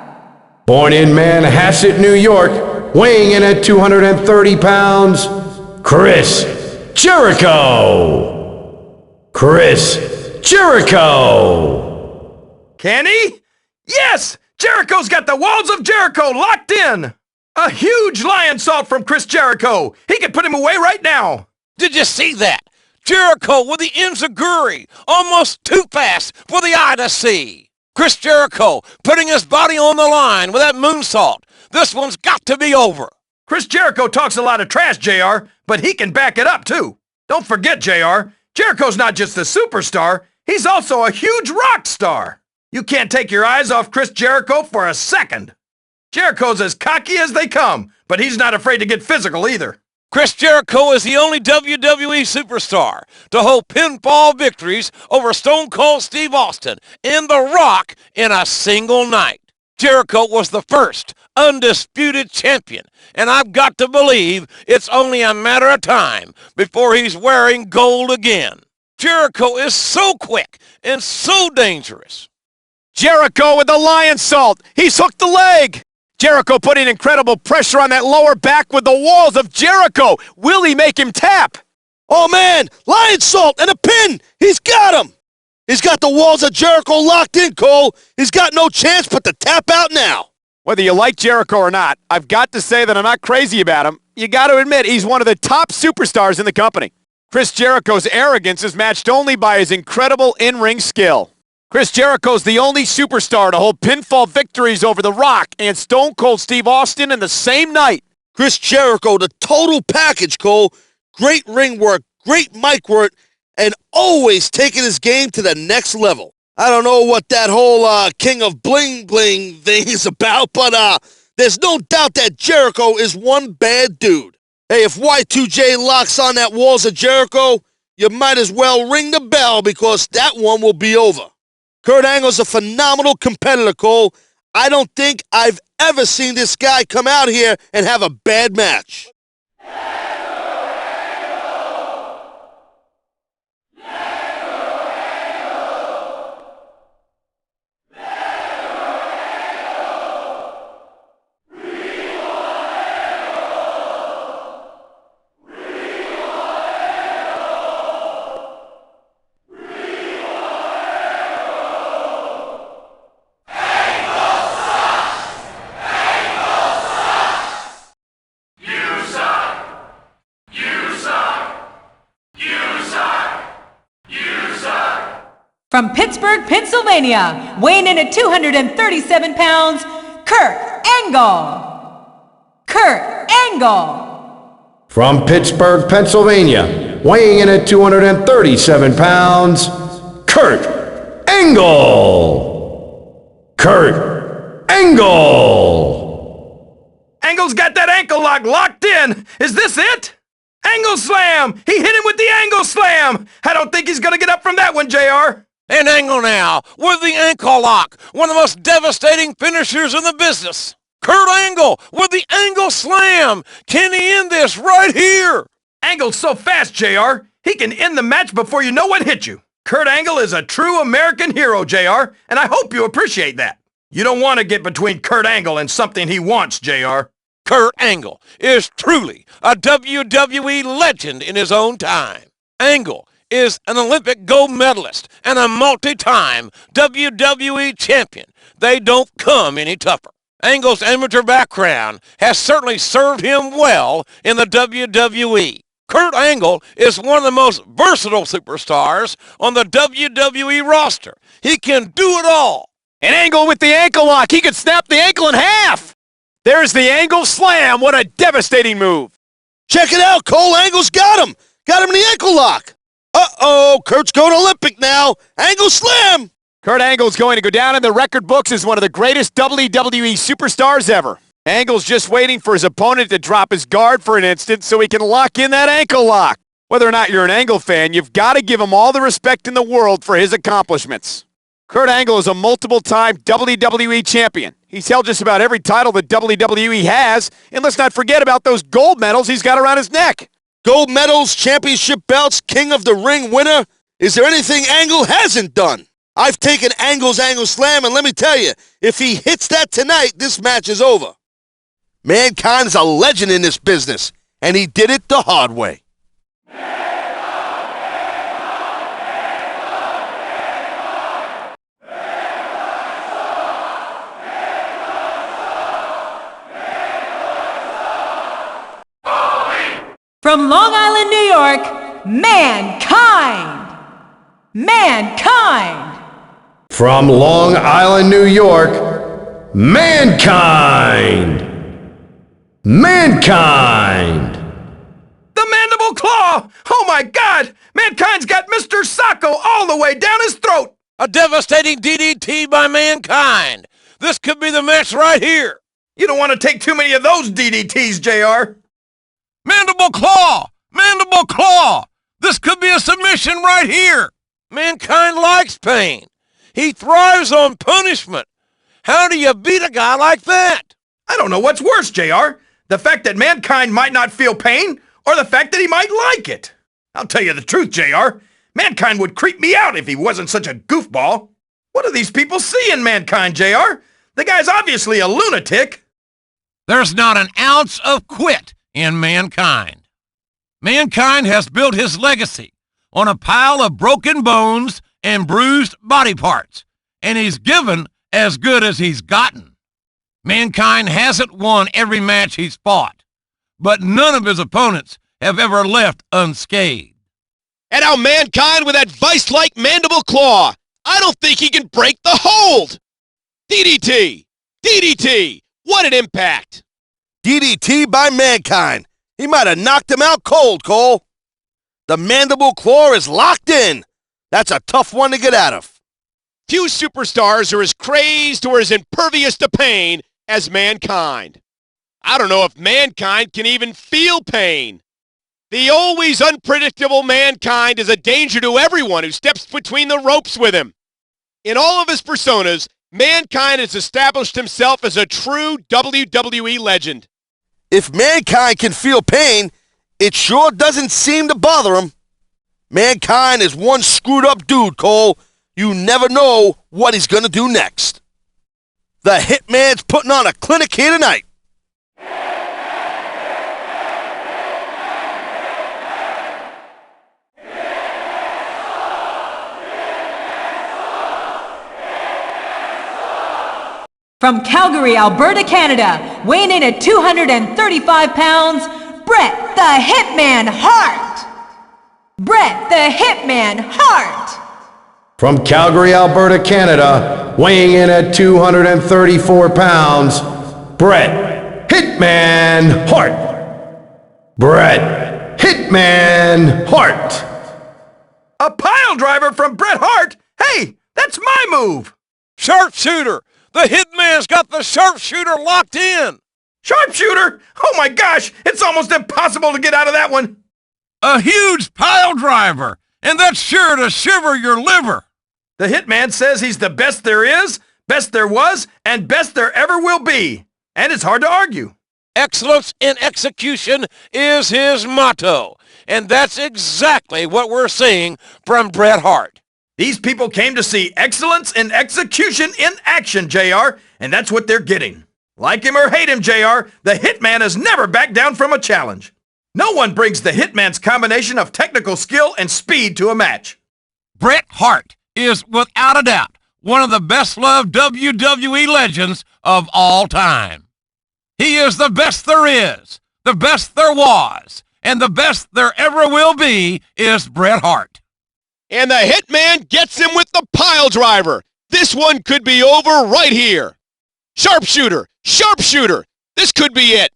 Born in Manhasset, New York, weighing in at 230 pounds, Chris Jericho! Chris Jericho! Can he? Yes! Jericho's got the walls of Jericho locked in! A huge lion salt from Chris Jericho! He can put him away right now! Did you see that? Jericho with the enziguri, almost too fast for the eye to see. Chris Jericho putting his body on the line with that moonsault. This one's got to be over. Chris Jericho talks a lot of trash, JR, but he can back it up too. Don't forget, JR, Jericho's not just a superstar, he's also a huge rock star. You can't take your eyes off Chris Jericho for a second. Jericho's as cocky as they come, but he's not afraid to get physical either. Chris Jericho is the only WWE superstar to hold pinfall victories over Stone Cold Steve Austin and The Rock in a single night. Jericho was the first undisputed champion, and I've got to believe it's only a matter of time before he's wearing gold again. Jericho is so quick and so dangerous. Jericho with the lion salt. He's hooked the leg. Jericho putting incredible pressure on that lower back with the walls of Jericho. Will he make him tap? Oh man, lion salt and a pin. He's got him. He's got the walls of Jericho locked in, Cole. He's got no chance but to tap out now. Whether you like Jericho or not, I've got to say that I'm not crazy about him. You got to admit, he's one of the top superstars in the company. Chris Jericho's arrogance is matched only by his incredible in-ring skill. Chris Jericho's the only superstar to hold pinfall victories over The Rock and Stone Cold Steve Austin in the same night. Chris Jericho, the total package, Cole. Great ring work, great mic work, and always taking his game to the next level. I don't know what that whole King of Bling Bling thing is about, but there's no doubt that Jericho is one bad dude. Hey, if Y2J locks on that walls of Jericho, you might as well ring the bell because that one will be over. Kurt Angle's a phenomenal competitor, Cole. I don't think I've ever seen this guy come out here and have a bad match. From Pittsburgh, Pennsylvania, weighing in at 237 pounds, Kurt Angle. Kurt Angle. From Pittsburgh, Pennsylvania, weighing in at 237 pounds, Kurt Angle. Kurt Angle. Angle's got that ankle lock locked in. Is this it? Angle slam! He hit him with the angle slam! I don't think he's gonna get up from that one, JR. And Angle now with the ankle lock, one of the most devastating finishers in the business. Kurt Angle with the Angle Slam. Can he end this right here? Angle's so fast, JR, he can end the match before you know what hit you. Kurt Angle is a true American hero, JR, and I hope you appreciate that. You don't want to get between Kurt Angle and something he wants, JR. Kurt Angle is truly a WWE legend in his own time. Angle is an Olympic gold medalist and a multi-time WWE champion. They don't come any tougher. Angle's amateur background has certainly served him well in the WWE. Kurt Angle is one of the most versatile superstars on the WWE roster. He can do it all. An Angle with the ankle lock. He could snap the ankle in half. There's the Angle Slam. What a devastating move. Check it out, Cole. Angle's got him. Got him in the ankle lock. Uh-oh, Kurt's going Olympic now. Angle Slam. Kurt Angle's going to go down in the record books as one of the greatest WWE superstars ever. Angle's just waiting for his opponent to drop his guard for an instant so he can lock in that ankle lock. Whether or not you're an Angle fan, you've got to give him all the respect in the world for his accomplishments. Kurt Angle is a multiple-time WWE champion. He's held just about every title that WWE has, and let's not forget about those gold medals he's got around his neck. Gold medals, championship belts, King of the Ring winner. Is there anything Angle hasn't done? I've taken Angle's Angle Slam, and let me tell you, if he hits that tonight, this match is over. Mankind is a legend in this business, and he did it the hard way. From Long Island, New York, Mankind! Mankind! From Long Island, New York, Mankind! Mankind! The Mandible Claw! Oh my God! Mankind's got Mr. Sacco all the way down his throat! A devastating DDT by Mankind. This could be the match right here. You don't want to take too many of those DDTs, JR. Mandible Claw! Mandible Claw! This could be a submission right here. Mankind likes pain. He thrives on punishment. How do you beat a guy like that? I don't know what's worse, JR. The fact that Mankind might not feel pain, or the fact that he might like it. I'll tell you the truth, JR. Mankind would creep me out if he wasn't such a goofball. What do these people see in Mankind, JR? The guy's obviously a lunatic. There's not an ounce of quit in Mankind. Mankind has built his legacy on a pile of broken bones and bruised body parts, and he's given as good as he's gotten. Mankind hasn't won every match he's fought, but none of his opponents have ever left unscathed. And now Mankind with that vice-like Mandible Claw. I don't think he can break the hold. DDT! DDT! What an impact! DDT by Mankind. He might have knocked him out cold, Cole. The Mandible Claw is locked in. That's a tough one to get out of. Few superstars are as crazed or as impervious to pain as Mankind. I don't know if Mankind can even feel pain. The always unpredictable Mankind is a danger to everyone who steps between the ropes with him. In all of his personas, Mankind has established himself as a true WWE legend. If Mankind can feel pain, it sure doesn't seem to bother him. Mankind is one screwed up dude, Cole. You never know what he's going to do next. The Hitman's putting on a clinic here tonight. From Calgary, Alberta, Canada, weighing in at 235 pounds, Bret the Hitman Hart! Bret the Hitman Hart! From Calgary, Alberta, Canada, weighing in at 234 pounds, Bret Hitman Hart! Bret Hitman Hart! A pile driver from Bret Hart? Hey, that's my move! Sharpshooter! The Hitman's got the sharpshooter locked in! Sharpshooter? Oh my gosh, it's almost impossible to get out of that one! A huge pile driver, and that's sure to shiver your liver. The Hitman says he's the best there is, best there was, and best there ever will be. And it's hard to argue. Excellence in execution is his motto. And that's exactly what we're seeing from Bret Hart. These people came to see excellence in execution in action, JR, and that's what they're getting. Like him or hate him, JR, the Hitman has never backed down from a challenge. No one brings the Hitman's combination of technical skill and speed to a match. Bret Hart is, without a doubt, one of the best-loved WWE legends of all time. He is the best there is, the best there was, and the best there ever will be is Bret Hart. And the Hitman gets him with the pile driver. This one could be over right here. Sharpshooter, sharpshooter. This could be it.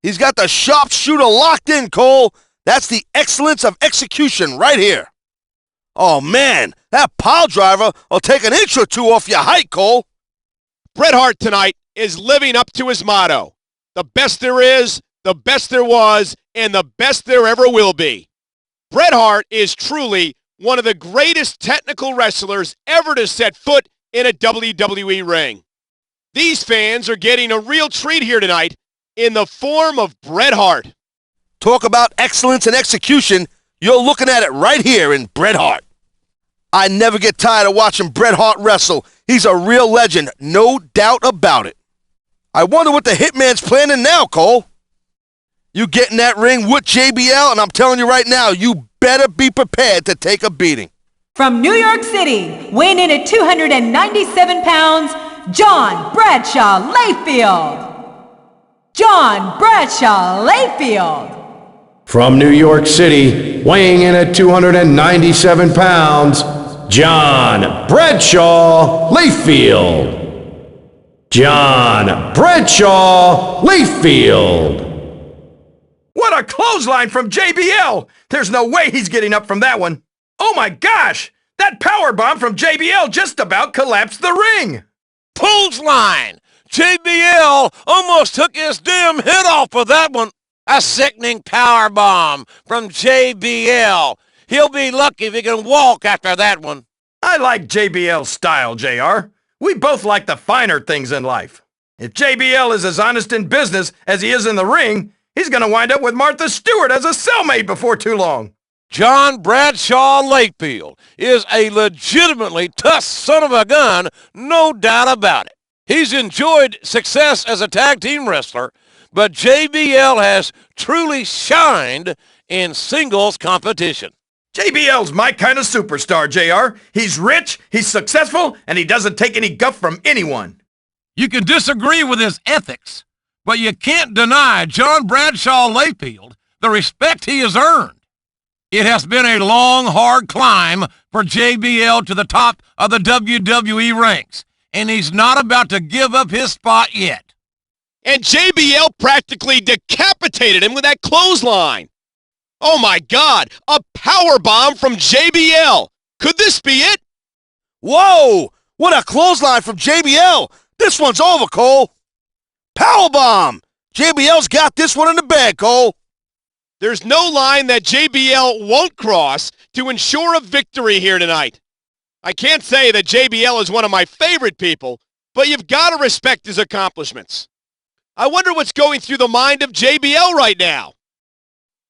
He's got the sharpshooter locked in, Cole. That's the excellence of execution right here. Oh, man, that pile driver will take an inch or two off your height, Cole. Bret Hart tonight is living up to his motto. The best there is, the best there was, and the best there ever will be. Bret Hart is truly one of the greatest technical wrestlers ever to set foot in a WWE ring. These fans are getting a real treat here tonight in the form of Bret Hart. Talk about excellence and execution. You're looking at it right here in Bret Hart. I never get tired of watching Bret Hart wrestle. He's a real legend, no doubt about it. I wonder what the Hitman's planning now, Cole. You get in that ring with JBL, and I'm telling you right now, you better be prepared to take a beating. From New York City, weighing in at 297 pounds, John Bradshaw Layfield. John Bradshaw Layfield. From New York City, weighing in at 297 pounds, John Bradshaw Layfield. John Bradshaw Layfield. What a clothesline from JBL! There's no way he's getting up from that one. Oh my gosh! That powerbomb from JBL just about collapsed the ring! Clothesline! JBL almost took his damn head off of that one. A sickening power bomb from JBL. He'll be lucky if he can walk after that one. I like JBL's style, JR. We both like the finer things in life. If JBL is as honest in business as he is in the ring, he's going to wind up with Martha Stewart as a cellmate before too long. John Bradshaw Layfield is a legitimately tough son of a gun, no doubt about it. He's enjoyed success as a tag team wrestler, but JBL has truly shined in singles competition. JBL's my kind of superstar, JR. He's rich, he's successful, and he doesn't take any guff from anyone. You can disagree with his ethics, but you can't deny John Bradshaw Layfield the respect he has earned. It has been a long, hard climb for JBL to the top of the WWE ranks, and he's not about to give up his spot yet. And JBL practically decapitated him with that clothesline. Oh my God, a power bomb from JBL. Could this be it? Whoa, what a clothesline from JBL. This one's over, Cole. Powerbomb. JBL's got this one in the bag, Cole. There's no line that JBL won't cross to ensure a victory here tonight. I can't say that JBL is one of my favorite people, but you've got to respect his accomplishments. I wonder what's going through the mind of JBL right now.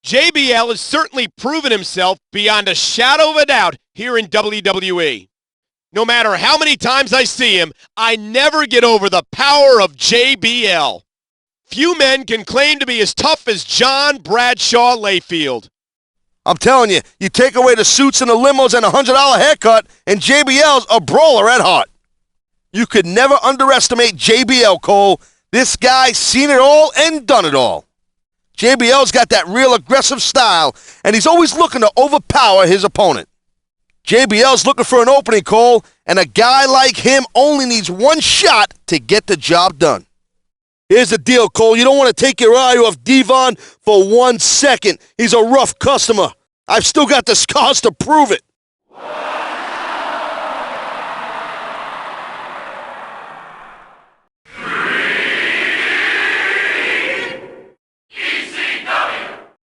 JBL has certainly proven himself beyond a shadow of a doubt here in WWE. No matter how many times I see him, I never get over the power of JBL. Few men can claim to be as tough as John Bradshaw Layfield. I'm telling you, you take away the suits and the limos and a $100 haircut, and JBL's a brawler at heart. You could never underestimate JBL, Cole. This guy's seen it all and done it all. JBL's got that real aggressive style, and he's always looking to overpower his opponent. JBL's looking for an opening, Cole, and a guy like him only needs one shot to get the job done. Here's the deal, Cole. You don't want to take your eye off Devon for 1 second. He's a rough customer. I've still got the scars to prove it.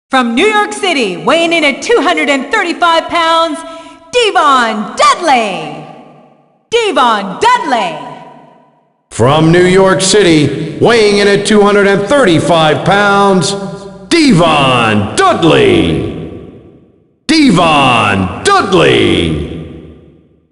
From New York City, weighing in at 235 pounds, Devon Dudley. Devon Dudley. From New York City, weighing in at 235 pounds, Devon Dudley. Devon Dudley.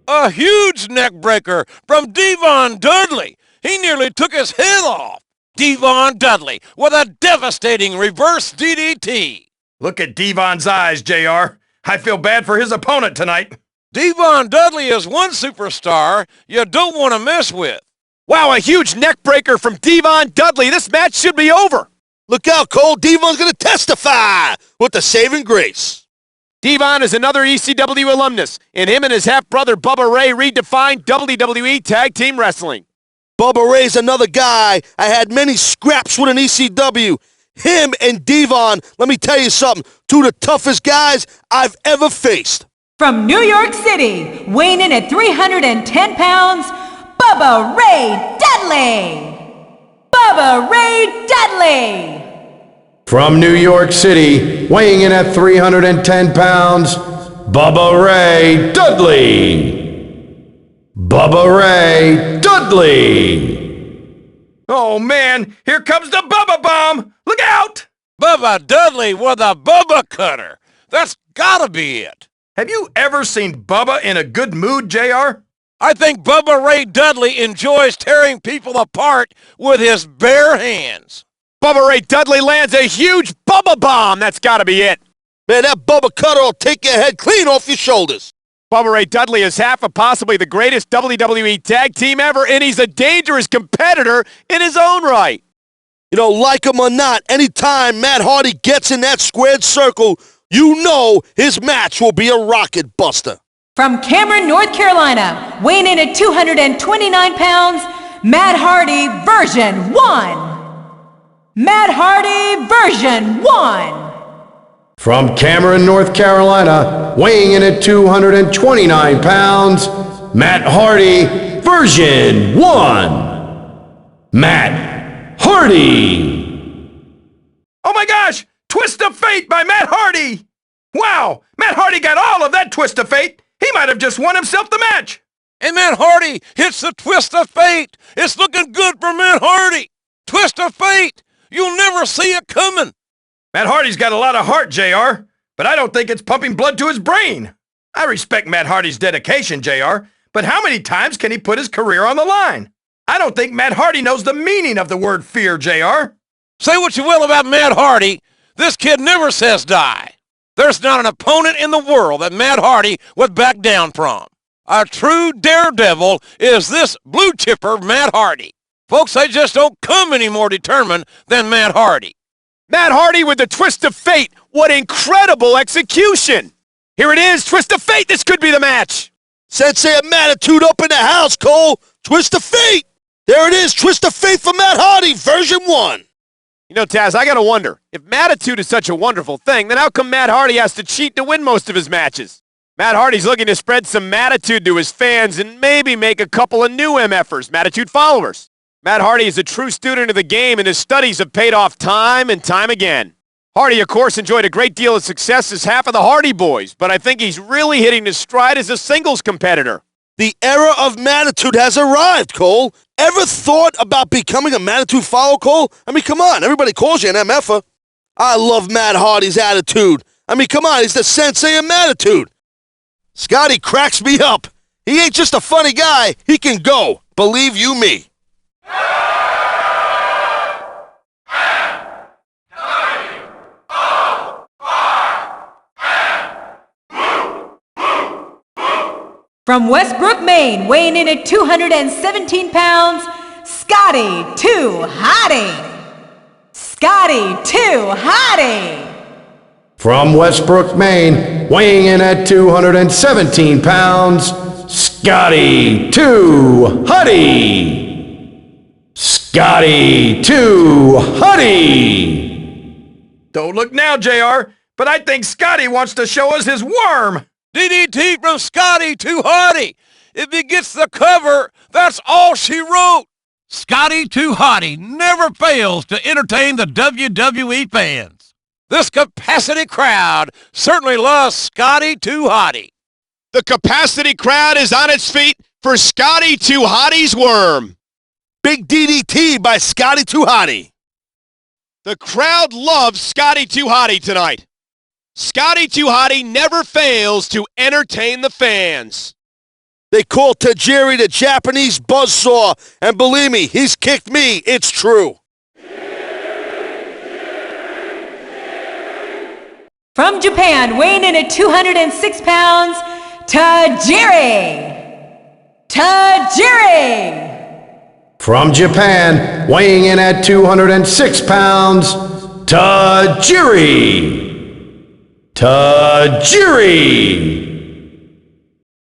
A huge neck breaker from Devon Dudley. He nearly took his head off. Devon Dudley with a devastating reverse DDT. Look at Devon's eyes, JR. I feel bad for his opponent tonight. Devon Dudley is one superstar you don't want to mess with. Wow, a huge neck breaker from Devon Dudley. This match should be over. Look out, Cole. Devon's going to testify with the saving grace. Devon is another ECW alumnus, and him and his half-brother Bubba Ray redefined WWE Tag Team Wrestling. Bubba Ray's another guy I had many scraps with in ECW. Him and Devon, let me tell you something, two of the toughest guys I've ever faced. From New York City, weighing in at 310 pounds, Bubba Ray Dudley! Bubba Ray Dudley! From New York City, weighing in at 310 pounds, Bubba Ray Dudley! Bubba Ray Dudley! Oh man, here comes the Bubba Bomb! Look out! Bubba Dudley with a Bubba Cutter. That's gotta be it. Have you ever seen Bubba in a good mood, JR? I think Bubba Ray Dudley enjoys tearing people apart with his bare hands. Bubba Ray Dudley lands a huge Bubba Bomb. That's got to be it. Man, that Bubba Cutter will take your head clean off your shoulders. Bubba Ray Dudley is half of possibly the greatest WWE tag team ever, and he's a dangerous competitor in his own right. You know, like him or not, anytime Matt Hardy gets in that squared circle, you know his match will be a rocket buster. From Cameron, North Carolina, weighing in at 229 pounds, Matt Hardy version 1. Matt Hardy version 1. From Cameron, North Carolina, weighing in at 229 pounds, Matt Hardy version 1. Matt Hardy. Oh my gosh! Twist of Fate by Matt Hardy! Wow! Matt Hardy got all of that Twist of Fate! He might have just won himself the match! And Matt Hardy hits the Twist of Fate. It's looking good for Matt Hardy. Twist of Fate. You'll never see it coming. Matt Hardy's got a lot of heart, JR, but I don't think it's pumping blood to his brain. I respect Matt Hardy's dedication, JR, but how many times can he put his career on the line? I don't think Matt Hardy knows the meaning of the word fear, JR. Say what you will about Matt Hardy, this kid never says die. There's not an opponent in the world that Matt Hardy would back down from. A true daredevil is this blue chipper Matt Hardy. Folks, they just don't come any more determined than Matt Hardy. Matt Hardy with the Twist of Fate. What incredible execution. Here it is, Twist of Fate. This could be the match. Sensei of Mattitude up in the house, Cole. Twist of Fate. There it is, Twist of Fate for Matt Hardy, version 1. You know, Taz, I gotta wonder, if Mattitude is such a wonderful thing, then how come Matt Hardy has to cheat to win most of his matches? Matt Hardy's looking to spread some Mattitude to his fans and maybe make a couple of new MFers, Mattitude followers. Matt Hardy is a true student of the game, and his studies have paid off time and time again. Hardy, of course, enjoyed a great deal of success as half of the Hardy Boys, but I think he's really hitting his stride as a singles competitor. The era of Mattitude has arrived, Cole. Ever thought about becoming a Mattitude follower, Cole? I mean, come on, everybody calls you an MFer. I love Matt Hardy's attitude. I mean, come on, he's the sensei of Mattitude. Scotty cracks me up. He ain't just a funny guy, he can go. Believe you me. From Westbrook, Maine, weighing in at 217 pounds, Scotty Too Hottie. Scotty Too Hottie. From Westbrook, Maine, weighing in at 217 pounds, Scotty Too Hottie. Scotty Too Hottie. Don't look now, JR, but I think Scotty wants to show us his worm. DDT from Scotty Too Hottie. If he gets the cover, that's all she wrote. Scotty Too Hottie never fails to entertain the WWE fans. This capacity crowd certainly loves Scotty Too Hottie. The capacity crowd is on its feet for Scotty Too Hottie's worm. Big DDT by Scotty 2 Hotty. The crowd loves Scotty 2 Hotty tonight. Scotty 2 Hotty never fails to entertain the fans. They call Tajiri the Japanese buzzsaw, and believe me, he's kicked me. It's true. From Japan, weighing in at 206 pounds, Tajiri! Tajiri! From Japan, weighing in at 206 pounds, Tajiri! Tajiri!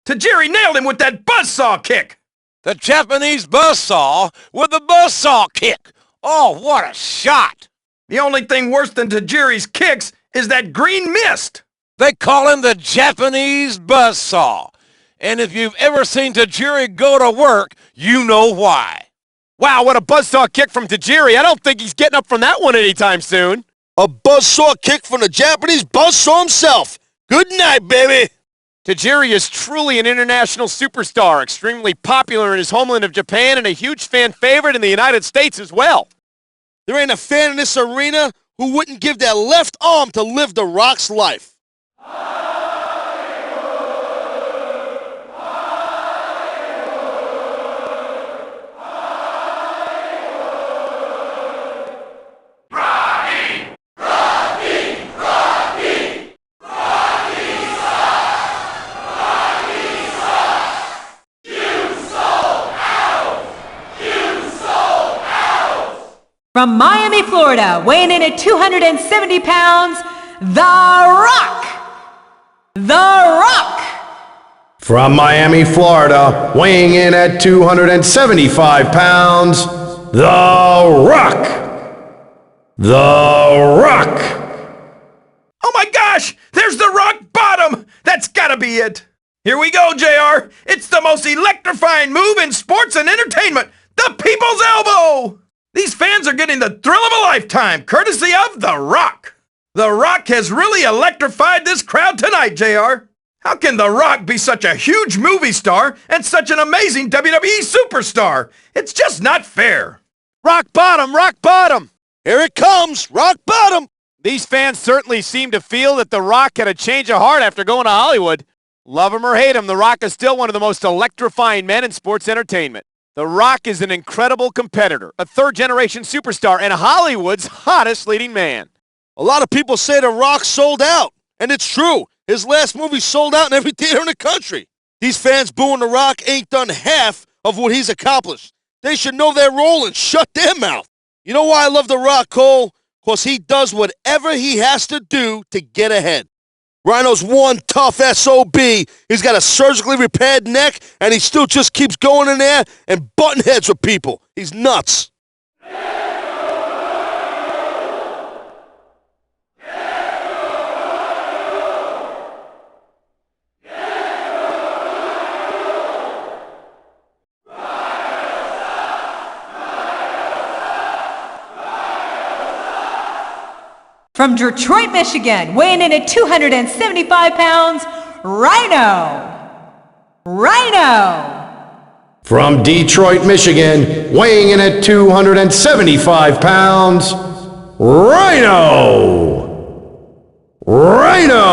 Tajiri nailed him with that buzzsaw kick. The Japanese buzzsaw with the buzzsaw kick. Oh, what a shot! The only thing worse than Tajiri's kicks is that green mist. They call him the Japanese buzzsaw. And if you've ever seen Tajiri go to work, you know why. Wow, what a buzzsaw kick from Tajiri. I don't think he's getting up from that one anytime soon. A buzzsaw kick from the Japanese buzzsaw himself. Good night, baby. Tajiri is truly an international superstar, extremely popular in his homeland of Japan and a huge fan favorite in the United States as well. There ain't a fan in this arena who wouldn't give their left arm to live The Rock's life. From Miami, Florida, weighing in at 270 pounds, The Rock! The Rock! From Miami, Florida, weighing in at 275 pounds, The Rock! The Rock! Oh my gosh! There's the rock bottom! That's gotta be it! Here we go, JR! It's the most electrifying move in sports and entertainment! The People's Elbow! These fans are getting the thrill of a lifetime, courtesy of The Rock. The Rock has really electrified this crowd tonight, JR. How can The Rock be such a huge movie star and such an amazing WWE superstar? It's just not fair. Rock bottom, rock bottom. Here it comes, rock bottom. These fans certainly seem to feel that The Rock had a change of heart after going to Hollywood. Love him or hate him, The Rock is still one of the most electrifying men in sports entertainment. The Rock is an incredible competitor, a third-generation superstar, and Hollywood's hottest leading man. A lot of people say The Rock sold out, and it's true. His last movie sold out in every theater in the country. These fans booing The Rock ain't done half of what he's accomplished. They should know their role and shut their mouth. You know why I love The Rock, Cole? Because he does whatever he has to do to get ahead. Rhino's one tough SOB. He's got a surgically repaired neck, and he still just keeps going in there and butting heads with people. He's nuts. From Detroit, Michigan, weighing in at 275 pounds, Rhino! Rhino! From Detroit, Michigan, weighing in at 275 pounds, Rhino! Rhino!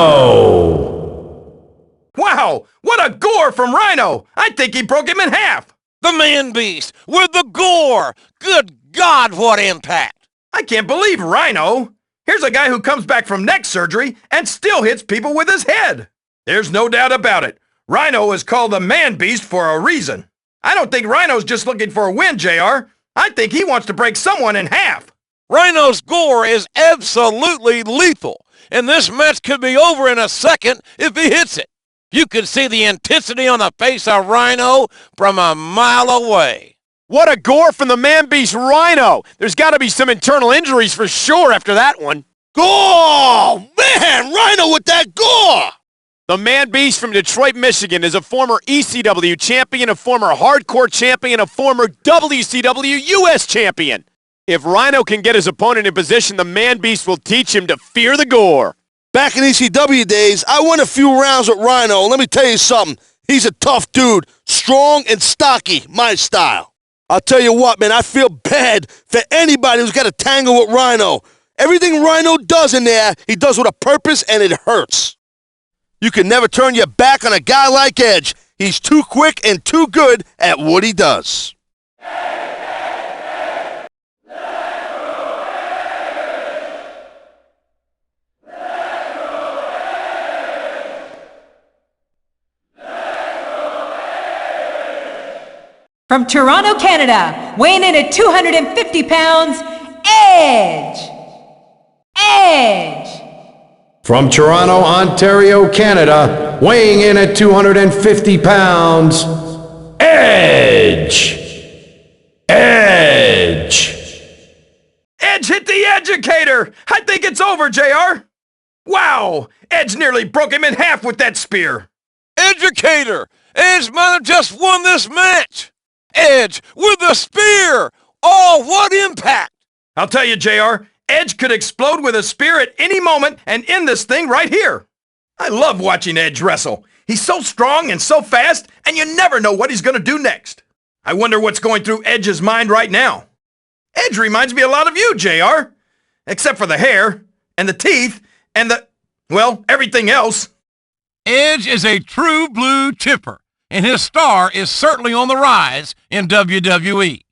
Wow, what a gore from Rhino! I think he broke him in half. The man beast with the gore. Good God, what impact. I can't believe Rhino. Here's a guy who comes back from neck surgery and still hits people with his head. There's no doubt about it. Rhino is called the man beast for a reason. I don't think Rhino's just looking for a win, JR. I think he wants to break someone in half. Rhino's gore is absolutely lethal, and this match could be over in a second if he hits it. You could see the intensity on the face of Rhino from a mile away. What a gore from the man-beast Rhino. There's got to be some internal injuries for sure after that one. Gore! Man, Rhino with that gore! The man-beast from Detroit, Michigan is a former ECW champion, a former hardcore champion, a former WCW US champion. If Rhino can get his opponent in position, the man-beast will teach him to fear the gore. Back in ECW days, I won a few rounds with Rhino. Let me tell you something. He's a tough dude, strong and stocky, my style. I'll tell you what, man, I feel bad for anybody who's got to tangle with Rhino. Everything Rhino does in there, he does with a purpose, and it hurts. You can never turn your back on a guy like Edge. He's too quick and too good at what he does. From Toronto, Canada, weighing in at 250 pounds, Edge! Edge! From Toronto, Ontario, Canada, weighing in at 250 pounds, Edge! Edge! Edge hit the educator! I think it's over, JR! Wow! Edge nearly broke him in half with that spear! Educator! Edge might have just won this match! Edge with the spear! Oh, what impact! I'll tell you, JR, Edge could explode with a spear at any moment and end this thing right here. I love watching Edge wrestle. He's so strong and so fast, and you never know what he's going to do next. I wonder what's going through Edge's mind right now. Edge reminds me a lot of you, JR. Except for the hair, and the teeth, and everything else. Edge is a true blue chipper, and his star is certainly on the rise in WWE.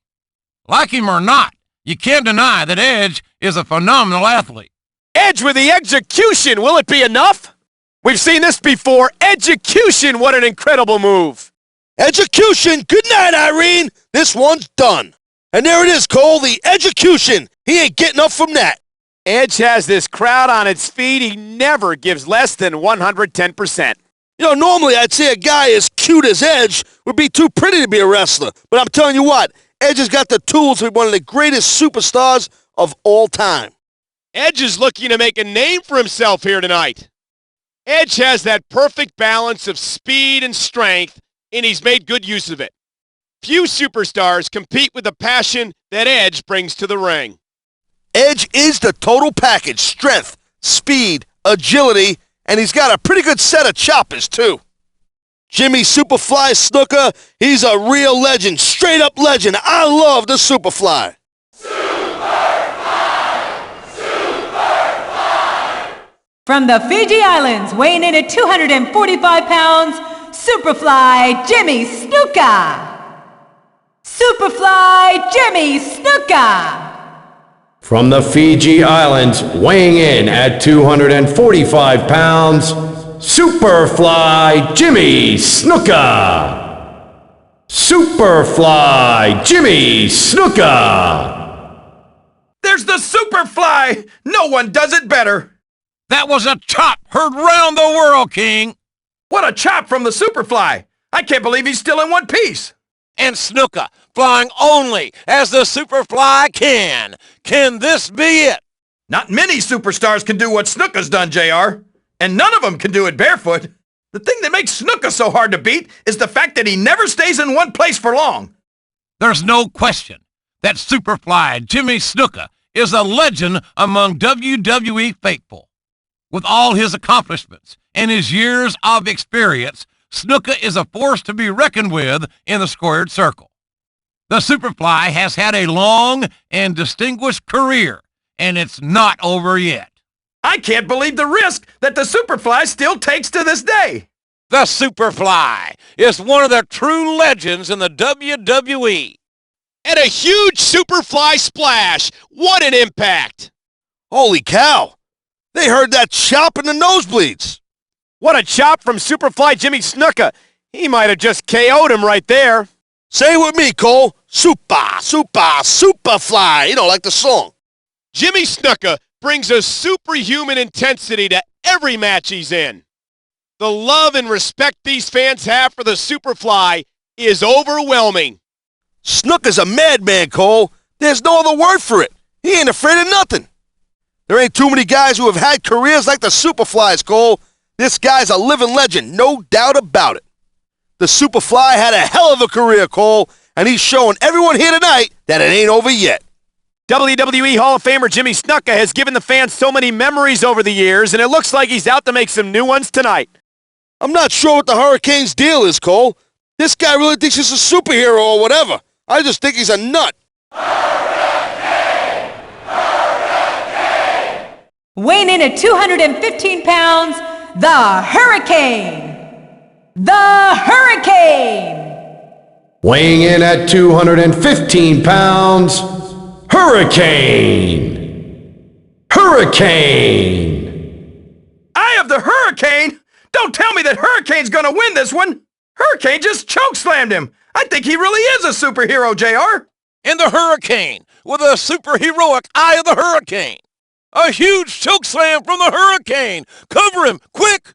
Like him or not, you can't deny that Edge is a phenomenal athlete. Edge with the execution. Will it be enough? We've seen this before. Execution. What an incredible move. Execution. Good night, Irene. This one's done. And there it is, Cole, the execution. He ain't getting up from that. Edge has this crowd on its feet. He never gives less than 110%. You know, normally I'd say a guy as cute as Edge would be too pretty to be a wrestler. But I'm telling you what, Edge has got the tools to be one of the greatest superstars of all time. Edge is looking to make a name for himself here tonight. Edge has that perfect balance of speed and strength, and he's made good use of it. Few superstars compete with the passion that Edge brings to the ring. Edge is the total package: strength, speed, agility, and he's got a pretty good set of choppers, too. Jimmy Superfly Snuka, he's a real legend, straight up legend. I love the Superfly. From the Fiji Islands, weighing in at 245 pounds, Superfly Jimmy Snuka! Superfly Jimmy Snuka! From the Fiji Islands, weighing in at 245 pounds, Superfly Jimmy Snuka! Superfly Jimmy Snuka! There's the Superfly! No one does it better! That was a chop heard round the world, King! What a chop from the Superfly! I can't believe he's still in one piece! And Snuka, flying only as the Superfly can. Can this be it? Not many superstars can do what Snuka's done, JR. And none of them can do it barefoot. The thing that makes Snuka so hard to beat is the fact that he never stays in one place for long. There's no question that Superfly Jimmy Snuka is a legend among WWE faithful. With all his accomplishments and his years of experience, Snuka is a force to be reckoned with in the squared circle. The Superfly has had a long and distinguished career, and it's not over yet. I can't believe the risk that the Superfly still takes to this day. The Superfly is one of the true legends in the WWE. And a huge Superfly splash. What an impact. Holy cow. They heard that chop in the nosebleeds. What a chop from Superfly Jimmy Snuka. He might have just KO'd him right there. Say it with me, Cole. Superfly. You know, like the song. Jimmy Snuka brings a superhuman intensity to every match he's in. The love and respect these fans have for the Superfly is overwhelming. Snuka's a madman, Cole. There's no other word for it. He ain't afraid of nothing. There ain't too many guys who have had careers like the Superfly's, Cole. This guy's a living legend, no doubt about it. The Superfly had a hell of a career, Cole, and he's showing everyone here tonight that it ain't over yet. WWE Hall of Famer Jimmy Snuka has given the fans so many memories over the years, and it looks like he's out to make some new ones tonight. I'm not sure what the Hurricanes' deal is, Cole. This guy really thinks he's a superhero or whatever. I just think he's a nut. Weighing in at 215 pounds, the Hurricane! The Hurricane! Weighing in at 215 pounds, Hurricane! Hurricane! Eye of the Hurricane? Don't tell me that Hurricane's gonna win this one! Hurricane just chokeslammed him! I think he really is a superhero, JR! And the Hurricane with a superheroic Eye of the Hurricane. A huge chokeslam from the Hurricane. Cover him, quick!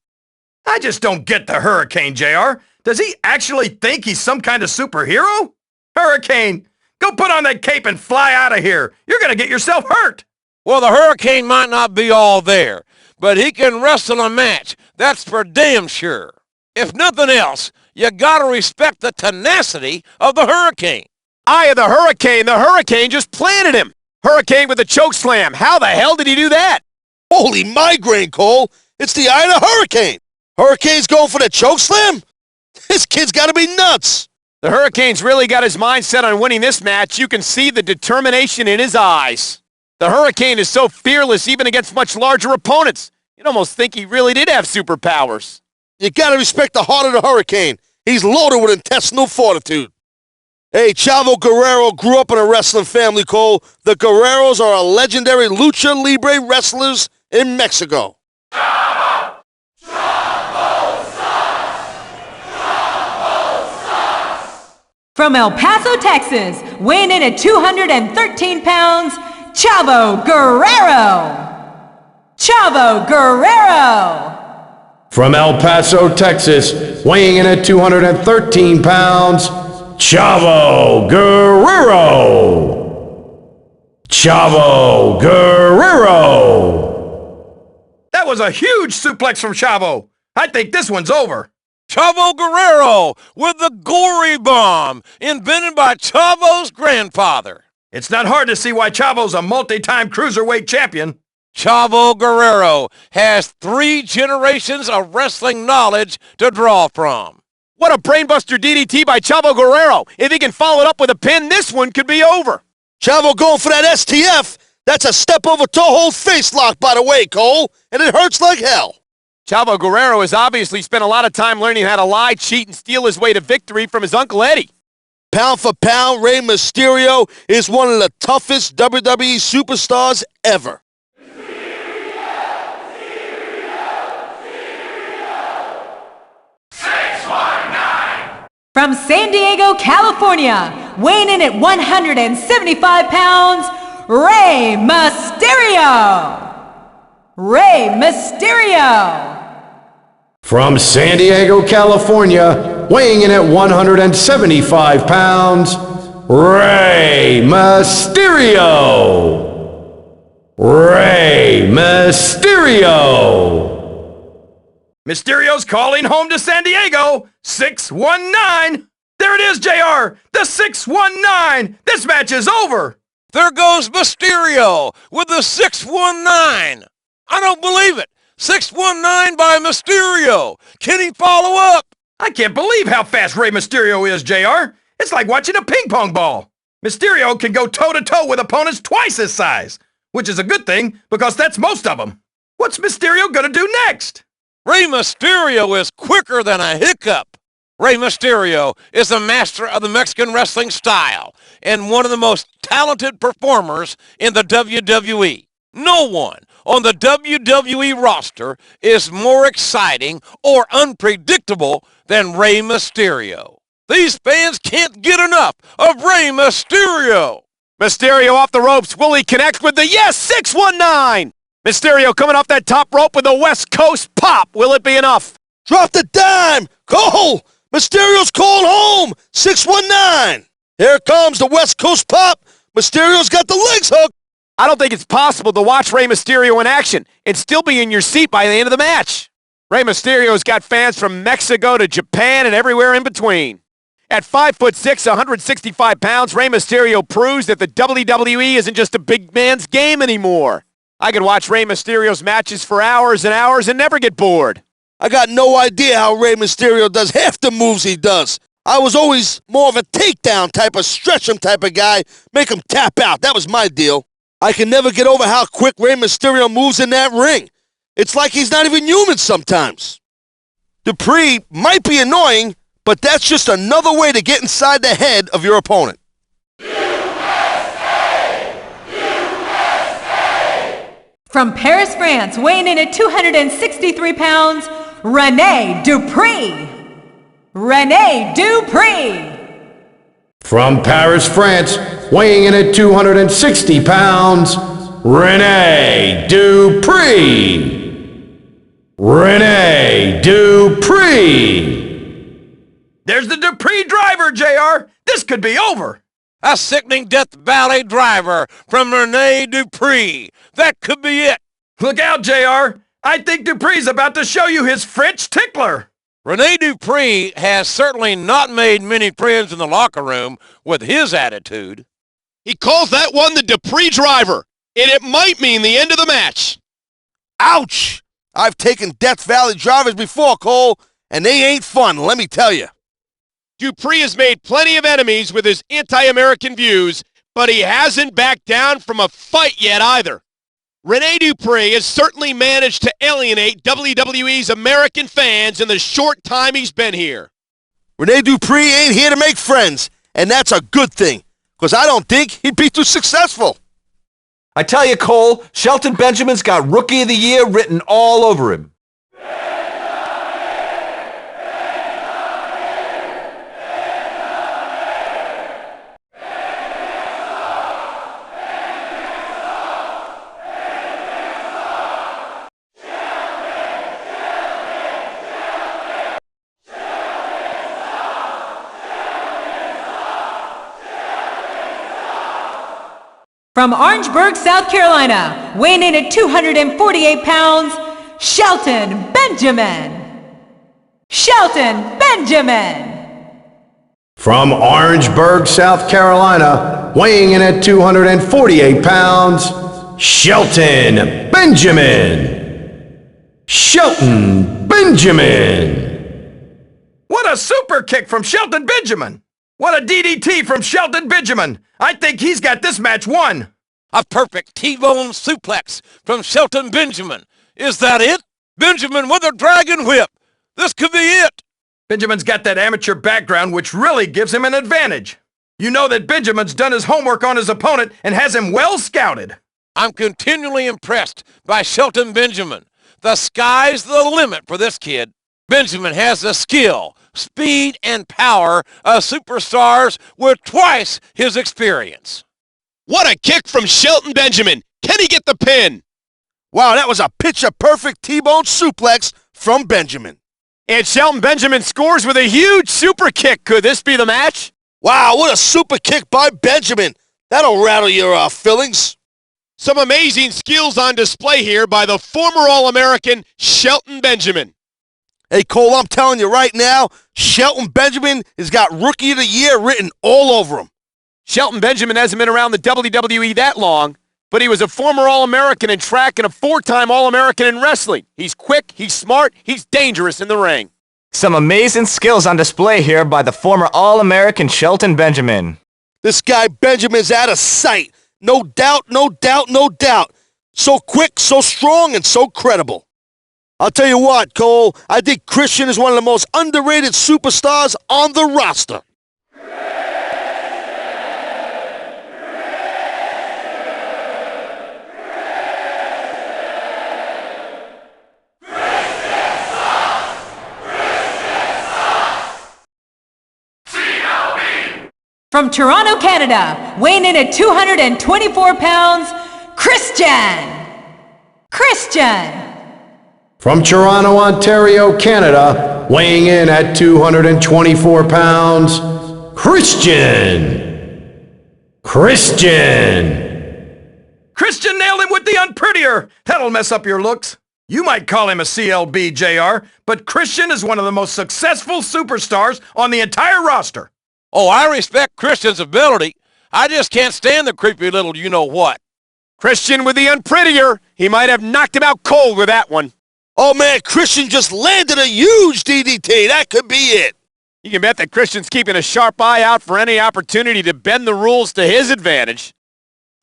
I just don't get the Hurricane, JR. Does he actually think he's some kind of superhero? Hurricane, go put on that cape and fly out of here. You're gonna get yourself hurt. Well, the Hurricane might not be all there, but he can wrestle a match. That's for damn sure. If nothing else, you gotta respect the tenacity of the Hurricane. Eye of the Hurricane just planted him. Hurricane with a choke slam. How the hell did he do that? Holy migraine, Cole. It's the Eye of the Hurricane. Hurricane's going for the choke slam? This kid's got to be nuts. The Hurricane's really got his mind set on winning this match. You can see the determination in his eyes. The Hurricane is so fearless even against much larger opponents. You'd almost think he really did have superpowers. You got to respect the heart of the Hurricane. He's loaded with intestinal fortitude. Hey, Chavo Guerrero grew up in a wrestling family, Cole. The Guerreros are a legendary lucha libre wrestlers in Mexico. Chavo sucks! From El Paso, Texas, weighing in at 213 pounds, Chavo Guerrero! Chavo Guerrero! From El Paso, Texas, weighing in at 213 pounds, Chavo Guerrero! Chavo Guerrero! That was a huge suplex from Chavo. I think this one's over. Chavo Guerrero with the gory bomb, invented by Chavo's grandfather. It's not hard to see why Chavo's a multi-time cruiserweight champion. Chavo Guerrero has 3 generations of wrestling knowledge to draw from. What a brainbuster DDT by Chavo Guerrero. If he can follow it up with a pin, this one could be over. Chavo going for that STF. That's a step over toe hold face lock, by the way, Cole. And it hurts like hell. Chavo Guerrero has obviously spent a lot of time learning how to lie, cheat, and steal his way to victory from his Uncle Eddie. Pound for pound, Rey Mysterio is one of the toughest WWE superstars ever. From San Diego, California, weighing in at 175 pounds, Rey Mysterio! Rey Mysterio! From San Diego, California, weighing in at 175 pounds, Rey Mysterio! Rey Mysterio! Mysterio's calling home to San Diego. 619. There it is, JR. The 619. This match is over. There goes Mysterio with the 619. I don't believe it. 619 by Mysterio. Can he follow up? I can't believe how fast Rey Mysterio is, JR. It's like watching a ping pong ball. Mysterio can go toe-to-toe with opponents twice his size, which is a good thing because that's most of them. What's Mysterio gonna do next? Rey Mysterio is quicker than a hiccup. Rey Mysterio is a master of the Mexican wrestling style and one of the most talented performers in the WWE. No one on the WWE roster is more exciting or unpredictable than Rey Mysterio. These fans can't get enough of Rey Mysterio. Mysterio off the ropes. Will he connect with the 619? Mysterio coming off that top rope with a West Coast pop. Will it be enough? Drop the dime. Cole. Mysterio's called home. 619. Here comes the West Coast pop. Mysterio's got the legs hooked. I don't think it's possible to watch Rey Mysterio in action and still be in your seat by the end of the match. Rey Mysterio's got fans from Mexico to Japan and everywhere in between. At 5'6", 165 pounds, Rey Mysterio proves that the WWE isn't just a big man's game anymore. I could watch Rey Mysterio's matches for hours and hours and never get bored. I got no idea how Rey Mysterio does half the moves he does. I was always more of a takedown type of stretch him type of guy, make him tap out. That was my deal. I can never get over how quick Rey Mysterio moves in that ring. It's like he's not even human sometimes. Dupree might be annoying, but that's just another way to get inside the head of your opponent. From Paris, France, weighing in at 263 pounds, Rene Dupree. Rene Dupree. From Paris, France, weighing in at 260 pounds, Rene Dupree. Rene Dupree. There's the Dupree driver, JR. This could be over. A sickening Death Valley driver from Rene Dupree. That could be it. Look out, JR. I think Dupree's about to show you his French tickler. Rene Dupree has certainly not made many friends in the locker room with his attitude. He calls that one the Dupree driver, and it might mean the end of the match. Ouch! I've taken Death Valley drivers before, Cole, and they ain't fun, let me tell you. Dupree has made plenty of enemies with his anti-American views, but he hasn't backed down from a fight yet either. Rene Dupree has certainly managed to alienate WWE's American fans in the short time he's been here. Rene Dupree ain't here to make friends, and that's a good thing, because I don't think he'd be too successful. I tell you, Cole, Shelton Benjamin's got Rookie of the Year written all over him. From Orangeburg, South Carolina, weighing in at 248 pounds, Shelton Benjamin. Shelton Benjamin. From Orangeburg, South Carolina, weighing in at 248 pounds, Shelton Benjamin. Shelton Benjamin. What a super kick from Shelton Benjamin. What a DDT from Shelton Benjamin. I think he's got this match won. A perfect T-bone suplex from Shelton Benjamin. Is that it? Benjamin with a dragon whip. This could be it. Benjamin's got that amateur background, which really gives him an advantage. You know that Benjamin's done his homework on his opponent and has him well scouted. I'm continually impressed by Shelton Benjamin. The sky's the limit for this kid. Benjamin has the skill, speed, and power of superstars with twice his experience. What a kick from Shelton Benjamin. Can he get the pin? Wow, that was a picture-perfect T-bone suplex from Benjamin. And Shelton Benjamin scores with a huge super kick. Could this be the match? Wow, what a super kick by Benjamin. That'll rattle your fillings. Some amazing skills on display here by the former All-American Shelton Benjamin. Hey, Cole, I'm telling you right now, Shelton Benjamin has got Rookie of the Year written all over him. Shelton Benjamin hasn't been around the WWE that long, but he was a former All-American in track and a four-time All-American in wrestling. He's quick, he's smart, he's dangerous in the ring. Some amazing skills on display here by the former All-American Shelton Benjamin. This guy Benjamin's out of sight. No doubt, no doubt, no doubt. So quick, so strong, and so credible. I'll tell you what, Cole, I think Christian is one of the most underrated superstars on the roster. From Toronto, Canada, weighing in at 224 pounds, Christian. Christian. From Toronto, Ontario, Canada, weighing in at 224 pounds, Christian. Christian. Christian nailed him with the unprettier. That'll mess up your looks. You might call him a CLB, JR, but Christian is one of the most successful superstars on the entire roster. Oh, I respect Christian's ability. I just can't stand the creepy little you-know-what. Christian with the unprettier. He might have knocked him out cold with that one. Oh, man, Christian just landed a huge DDT. That could be it. You can bet that Christian's keeping a sharp eye out for any opportunity to bend the rules to his advantage.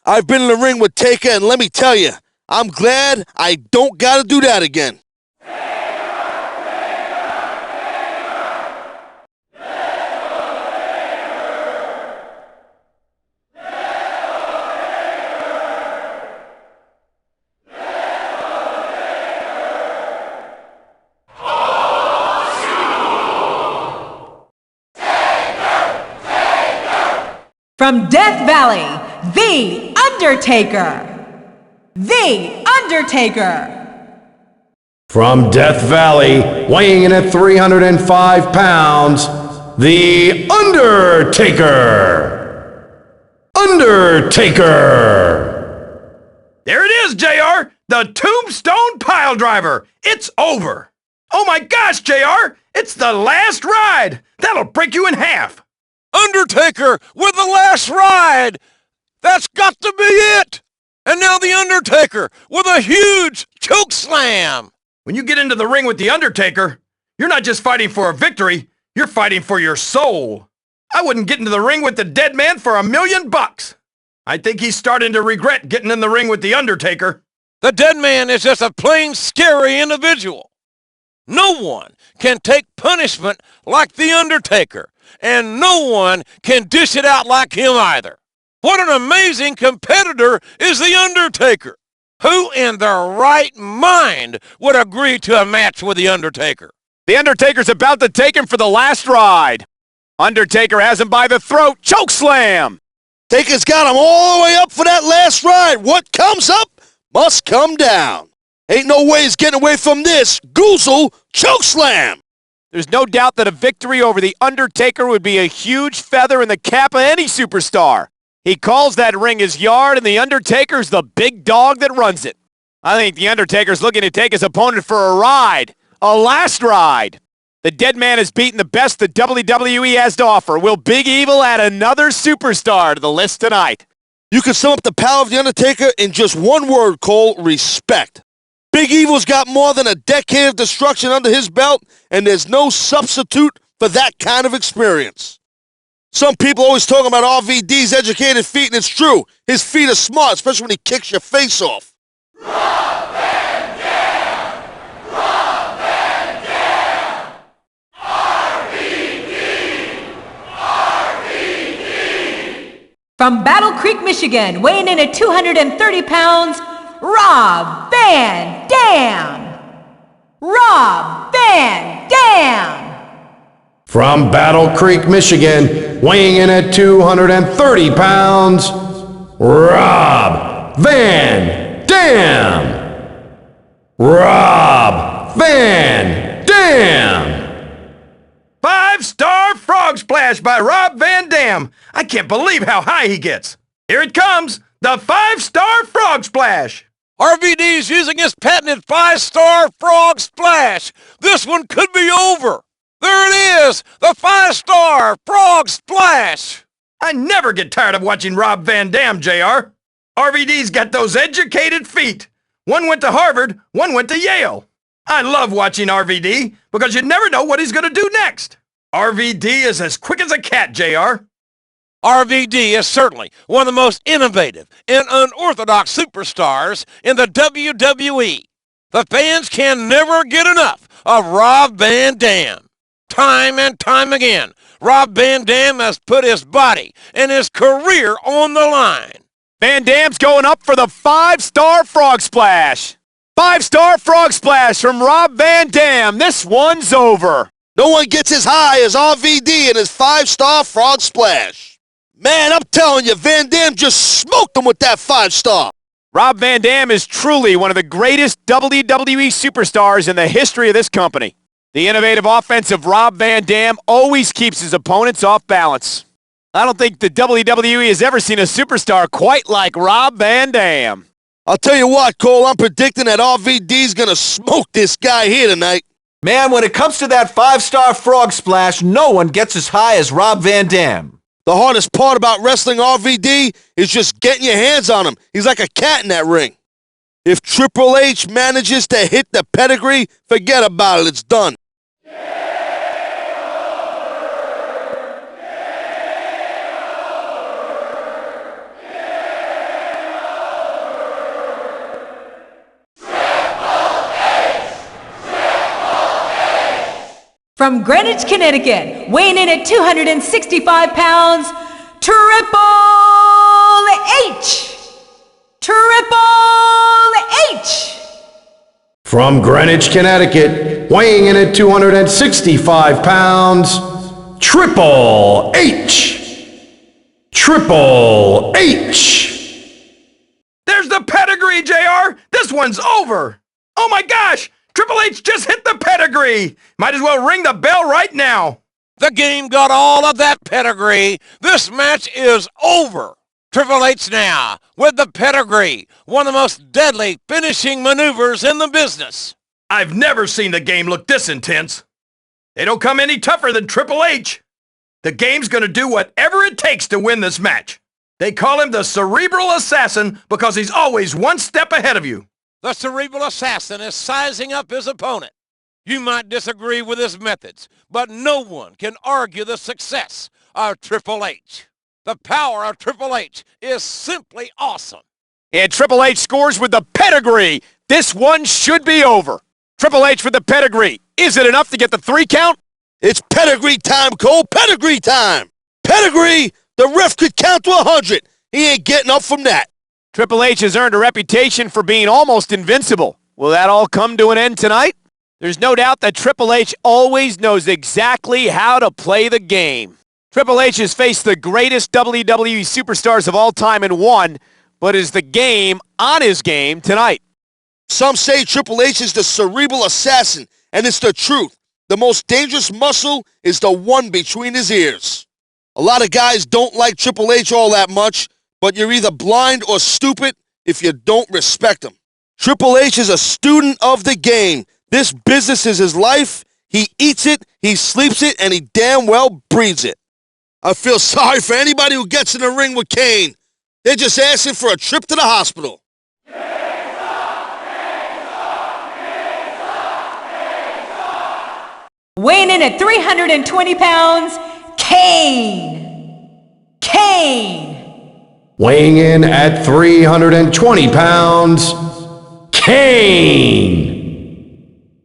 I've been in the ring with Taker, and let me tell you, I'm glad I don't got to do that again. From Death Valley, The Undertaker! The Undertaker! From Death Valley, weighing in at 305 pounds, The Undertaker! Undertaker! There it is, JR! The Tombstone Piledriver! It's over! Oh my gosh, JR! It's the last ride! That'll break you in half! Undertaker with the last ride! That's got to be it! And now the Undertaker with a huge choke slam! When you get into the ring with the Undertaker, you're not just fighting for a victory, you're fighting for your soul. I wouldn't get into the ring with the dead man for $1 million. I think he's starting to regret getting in the ring with the Undertaker. The dead man is just a plain scary individual. No one can take punishment like the Undertaker, and no one can dish it out like him either. What an amazing competitor is the Undertaker! Who in their right mind would agree to a match with the Undertaker? The Undertaker's about to take him for the last ride. Undertaker has him by the throat. Choke slam! Taker's got him all the way up for that last ride. What comes up must come down. Ain't no way he's getting away from this. Goozle choke slam! There's no doubt that a victory over the Undertaker would be a huge feather in the cap of any superstar. He calls that ring his yard, and the Undertaker's the big dog that runs it. I think the Undertaker's looking to take his opponent for a ride. A last ride. The dead man has beaten the best the WWE has to offer. Will Big Evil add another superstar to the list tonight? You can sum up the power of the Undertaker in just one word, Cole: respect. Big Evil's got more than a decade of destruction under his belt, and there's no substitute for that kind of experience. Some people always talk about RVD's educated feet, and it's true. His feet are smart, especially when he kicks your face off. Rob Van Dam! Rob Van Dam! RVD! RVD! From Battle Creek, Michigan, weighing in at 230 pounds, Rob Van Dam! Rob Van Dam! From Battle Creek, Michigan, weighing in at 230 pounds, Rob Van Dam! Rob Van Dam! 5-star frog splash by Rob Van Dam. I can't believe how high he gets. Here it comes, the 5-star frog splash. RVD's using his patented 5-star frog splash. This one could be over. There it is, the 5-star frog splash. I never get tired of watching Rob Van Dam, JR. RVD's got those educated feet. One went to Harvard, one went to Yale. I love watching RVD because you never know what he's going to do next. RVD is as quick as a cat, JR. RVD is certainly one of the most innovative and unorthodox superstars in the WWE. The fans can never get enough of Rob Van Dam. Time and time again, Rob Van Dam has put his body and his career on the line. Van Dam's going up for the 5-star frog splash. 5-star frog splash from Rob Van Dam. This one's over. No one gets as high as RVD in his 5-star frog splash. Man, I'm telling you, Van Dam just smoked him with that 5-star. Rob Van Dam is truly one of the greatest WWE superstars in the history of this company. The innovative offense of Rob Van Dam always keeps his opponents off balance. I don't think the WWE has ever seen a superstar quite like Rob Van Dam. I'll tell you what, Cole, I'm predicting that RVD's gonna smoke this guy here tonight. Man, when it comes to that 5-star frog splash, no one gets as high as Rob Van Dam. The hardest part about wrestling RVD is just getting your hands on him. He's like a cat in that ring. If Triple H manages to hit the pedigree, forget about it, it's done. From Greenwich, Connecticut, weighing in at 265 pounds, Triple H! Triple H! From Greenwich, Connecticut, weighing in at 265 pounds, Triple H! Triple H! There's the pedigree, JR! This one's over! Oh my gosh! Triple H just hit the pedigree! Might as well ring the bell right now! The game got all of that pedigree. This match is over. Triple H now, with the pedigree, one of the most deadly finishing maneuvers in the business. I've never seen the game look this intense. They don't come any tougher than Triple H. The game's gonna do whatever it takes to win this match. They call him the Cerebral Assassin because he's always one step ahead of you. The Cerebral Assassin is sizing up his opponent. You might disagree with his methods, but no one can argue the success of Triple H. The power of Triple H is simply awesome. And Triple H scores with the pedigree. This one should be over. Triple H with the pedigree. Is it enough to get the 3 count? It's pedigree time, Cole. Pedigree time. Pedigree. The ref could count to 100. He ain't getting up from that. Triple H has earned a reputation for being almost invincible. Will that all come to an end tonight? There's no doubt that Triple H always knows exactly how to play the game. Triple H has faced the greatest WWE superstars of all time and won, but is the game on his game tonight? Some say Triple H is the Cerebral Assassin, and it's the truth. The most dangerous muscle is the one between his ears. A lot of guys don't like Triple H all that much, but you're either blind or stupid if you don't respect him. Triple H is a student of the game. This business is his life. He eats it, he sleeps it, and he damn well breathes it. I feel sorry for anybody who gets in the ring with Kane. They're just asking for a trip to the hospital. Weighing in at 320 pounds, Kane! Kane! Weighing in at 320 pounds, Kane!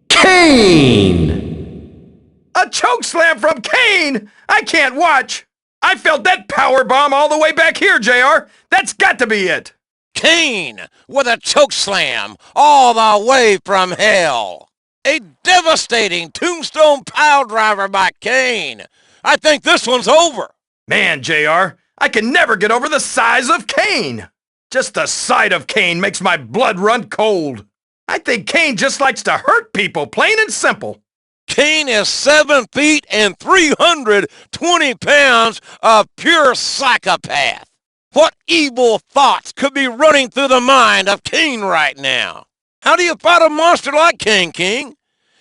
Kane! A chokeslam from Kane! I can't watch! I felt that power bomb all the way back here, JR. That's got to be it. Kane with a chokeslam all the way from hell. A devastating tombstone pile driver by Kane. I think this one's over. Man, JR, I can never get over the size of Kane. Just the sight of Kane makes my blood run cold. I think Kane just likes to hurt people, plain and simple. Kane is 7 feet and 320 pounds of pure psychopath. What evil thoughts could be running through the mind of Kane right now? How do you fight a monster like Kane, King?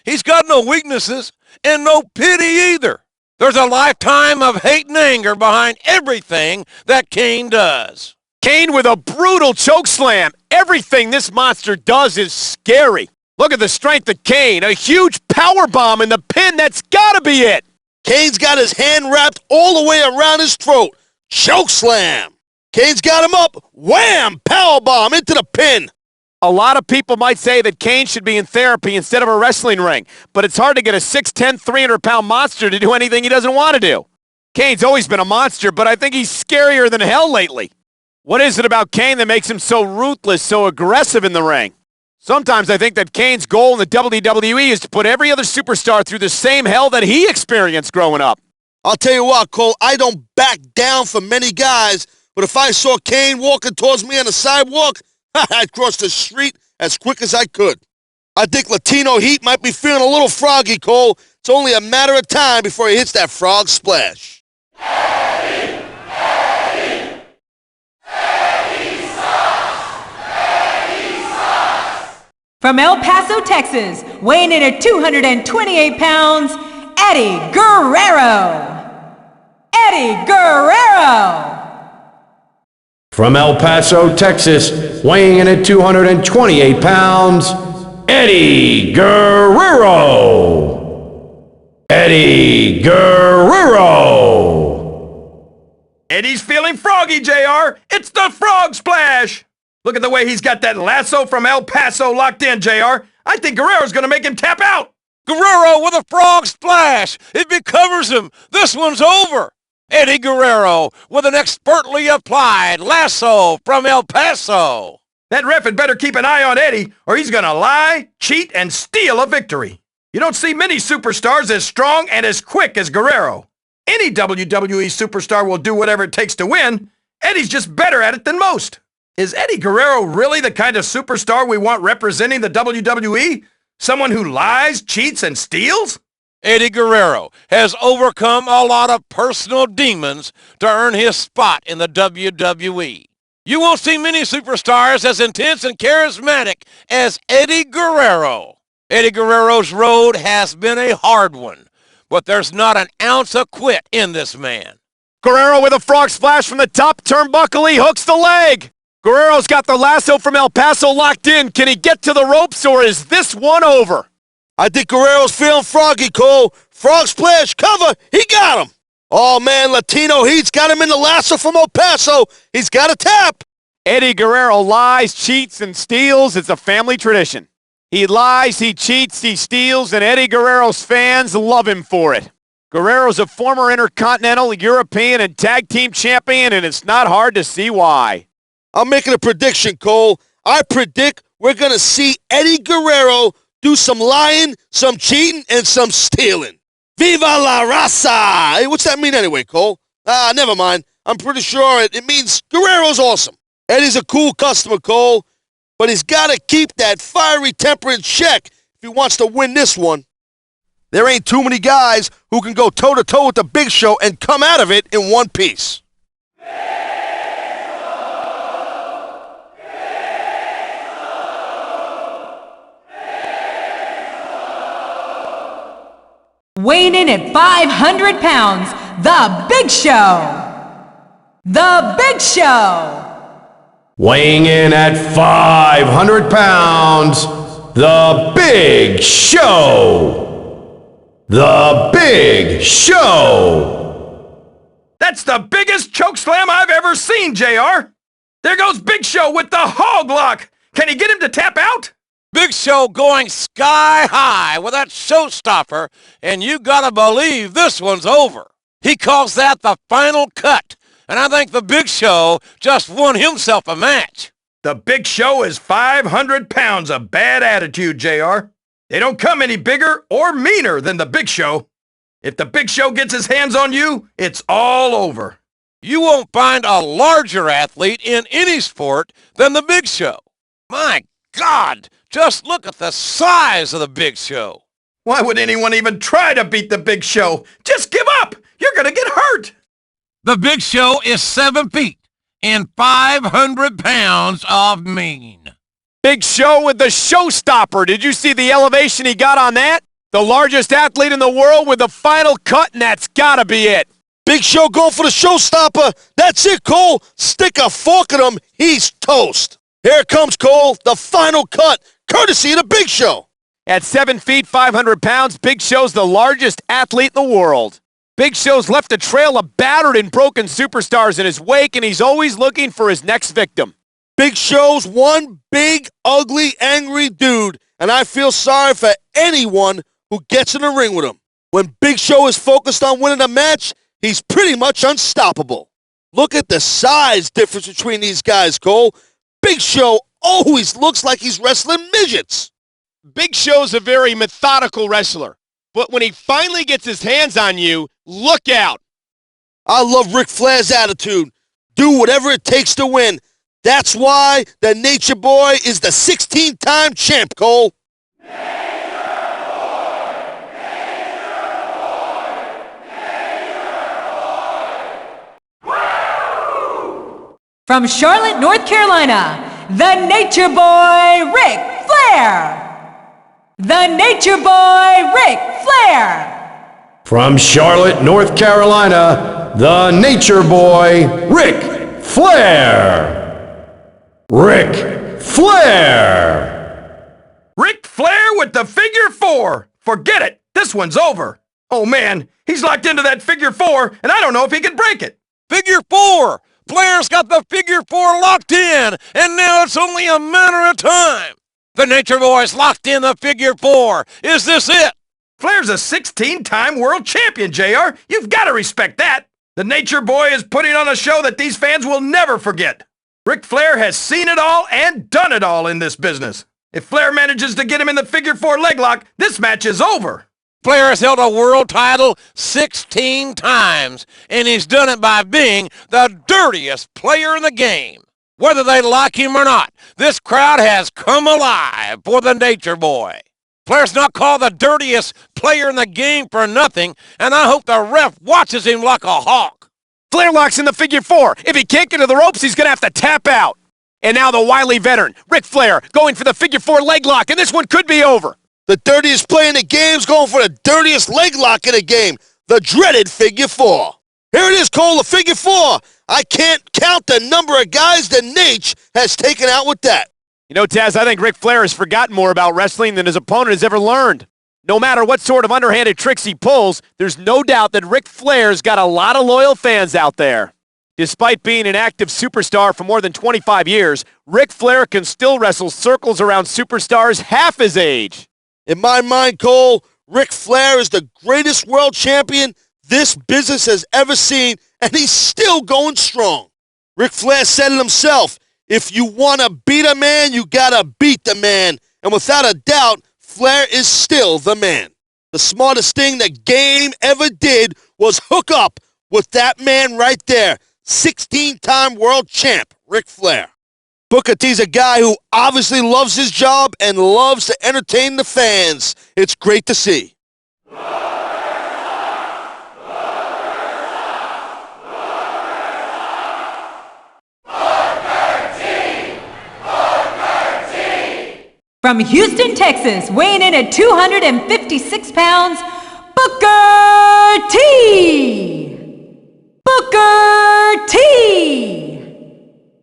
He's got no weaknesses and no pity either. There's a lifetime of hate and anger behind everything that Kane does. Kane with a brutal chokeslam. Everything this monster does is scary. Look at the strength of Kane. A huge power bomb in the pin. That's got to be it. Kane's got his hand wrapped all the way around his throat. Chokeslam. Kane's got him up. Wham! Powerbomb into the pin. A lot of people might say that Kane should be in therapy instead of a wrestling ring, but it's hard to get a 6'10", 300-pound monster to do anything he doesn't want to do. Kane's always been a monster, but I think he's scarier than hell lately. What is it about Kane that makes him so ruthless, so aggressive in the ring? Sometimes I think that Kane's goal in the WWE is to put every other superstar through the same hell that he experienced growing up. I'll tell you what, Cole, I don't back down for many guys, but if I saw Kane walking towards me on the sidewalk, I'd cross the street as quick as I could. I think Latino Heat might be feeling a little froggy, Cole. It's only a matter of time before he hits that frog splash. Eddie sucks! From El Paso, Texas, weighing in at 228 pounds, Eddie Guerrero! Eddie Guerrero! From El Paso, Texas, weighing in at 228 pounds, Eddie Guerrero! Eddie Guerrero! Eddie's feeling froggy, JR. It's the frog splash. Look at the way he's got that lasso from El Paso locked in, JR. I think Guerrero's going to make him tap out. Guerrero with a frog splash. If he covers him, this one's over. Eddie Guerrero with an expertly applied lasso from El Paso. That ref had better keep an eye on Eddie, or he's gonna lie, cheat, and steal a victory. You don't see many superstars as strong and as quick as Guerrero. Any WWE superstar will do whatever it takes to win. Eddie's just better at it than most. Is Eddie Guerrero really the kind of superstar we want representing the WWE? Someone who lies, cheats, and steals? Eddie Guerrero has overcome a lot of personal demons to earn his spot in the WWE. You won't see many superstars as intense and charismatic as Eddie Guerrero. Eddie Guerrero's road has been a hard one, but there's not an ounce of quit in this man. Guerrero with a frog splash from the top turnbuckle. He hooks the leg. Guerrero's got the lasso from El Paso locked in. Can he get to the ropes, or is this one over? I think Guerrero's feeling froggy, Cole. Frog splash, cover, he got him. Oh, man, Latino Heat's got him in the lasso from El Paso. He's got a tap. Eddie Guerrero lies, cheats, and steals. It's a family tradition. He lies, he cheats, he steals, and Eddie Guerrero's fans love him for it. Guerrero's a former Intercontinental, European, and Tag Team Champion, and it's not hard to see why. I'm making a prediction, Cole. I predict we're going to see Eddie Guerrero do some lying, some cheating, and some stealing. Viva la raza! Hey, what's that mean anyway, Cole? Never mind. I'm pretty sure it means Guerrero's awesome. Eddie's a cool customer, Cole, but he's got to keep that fiery temper in check if he wants to win this one. There ain't too many guys who can go toe-to-toe with the Big Show and come out of it in one piece. Weighing in at 500 pounds, The Big Show! The Big Show! Weighing in at 500 pounds, The Big Show! The Big Show! That's the biggest chokeslam I've ever seen, JR. There goes Big Show with the hog lock. Can he get him to tap out? Big Show going sky high with that showstopper, and you gotta believe this one's over. He calls that the final cut, and I think the Big Show just won himself a match. The Big Show is 500 pounds of bad attitude, JR. They don't come any bigger or meaner than the Big Show. If the Big Show gets his hands on you, it's all over. You won't find a larger athlete in any sport than the Big Show. My God, just look at the size of the Big Show. Why would anyone even try to beat the Big Show? Just give up! You're gonna get hurt! The Big Show is 7 feet and 500 pounds of mean. Big Show with the showstopper. Did you see the elevation he got on that? The largest athlete in the world with the final cut, and that's gotta be it. Big Show going for the showstopper. That's it, Cole. Stick a fork in him. He's toast. Here comes Cole, the final cut, courtesy of the Big Show. At 7 feet, 500 pounds, Big Show's the largest athlete in the world. Big Show's left a trail of battered and broken superstars in his wake, and he's always looking for his next victim. Big Show's one big, ugly, angry dude, and I feel sorry for anyone who gets in the ring with him. When Big Show is focused on winning a match, he's pretty much unstoppable. Look at the size difference between these guys, Cole. Big Show always looks like he's wrestling midgets. Big Show's a very methodical wrestler, but when he finally gets his hands on you, look out. I love Ric Flair's attitude. Do whatever it takes to win. That's why the Nature Boy is the 16-time champ, Cole. From Charlotte, North Carolina, the Nature Boy, Ric Flair! The Nature Boy, Ric Flair! From Charlotte, North Carolina, the Nature Boy, Ric Flair! Ric Flair! Ric Flair with the figure four. Forget it. This one's over. Oh, man. He's locked into that figure four, and I don't know if he can break it. Figure four! Flair's got the figure four locked in, and now it's only a matter of time. The Nature Boy's locked in the figure four. Is this it? Flair's a 16-time world champion, JR. You've got to respect that. The Nature Boy is putting on a show that these fans will never forget. Ric Flair has seen it all and done it all in this business. If Flair manages to get him in the figure 4 leg lock, this match is over. Flair has held a world title 16 times, and he's done it by being the dirtiest player in the game. Whether they like him or not, this crowd has come alive for the Nature Boy. Flair's not called the dirtiest player in the game for nothing, and I hope the ref watches him like a hawk. Flair locks in the figure 4. If he can't get to the ropes, he's going to have to tap out. And now the wily veteran, Ric Flair, going for the figure 4 leg lock, and this one could be over. The dirtiest player in the game's going for the dirtiest leg lock in the game, the dreaded figure 4. Here it is, Cole, the figure 4. I can't count the number of guys that Nate has taken out with that. You know, Taz, I think Ric Flair has forgotten more about wrestling than his opponent has ever learned. No matter what sort of underhanded tricks he pulls, there's no doubt that Ric Flair's got a lot of loyal fans out there. Despite being an active superstar for more than 25 years, Ric Flair can still wrestle circles around superstars half his age. In my mind, Cole, Ric Flair is the greatest world champion this business has ever seen, and he's still going strong. Ric Flair said it himself, if you want to beat a man, you got to beat the man. And without a doubt, Flair is still the man. The smartest thing the game ever did was hook up with that man right there, 16-time world champ, Ric Flair. Booker T's a guy who obviously loves his job and loves to entertain the fans. It's great to see. From Houston, Texas, weighing in at 256 pounds, Booker T! Booker T!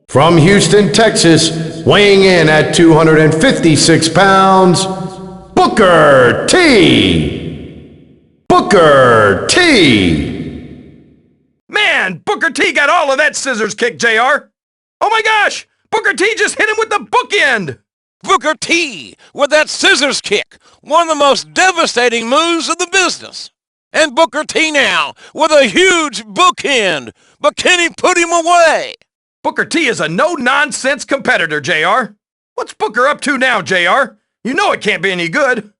From Houston, Texas, weighing in at 256 pounds, Booker T! Booker T! Man, Booker T got all of that scissors kick, JR. Oh my gosh, Booker T just hit him with the bookend. Booker T with that scissors kick, one of the most devastating moves of the business. And Booker T now with a huge bookend, but can he put him away? Booker T is a no-nonsense competitor, JR. What's Booker up to now, JR? You know it can't be any good.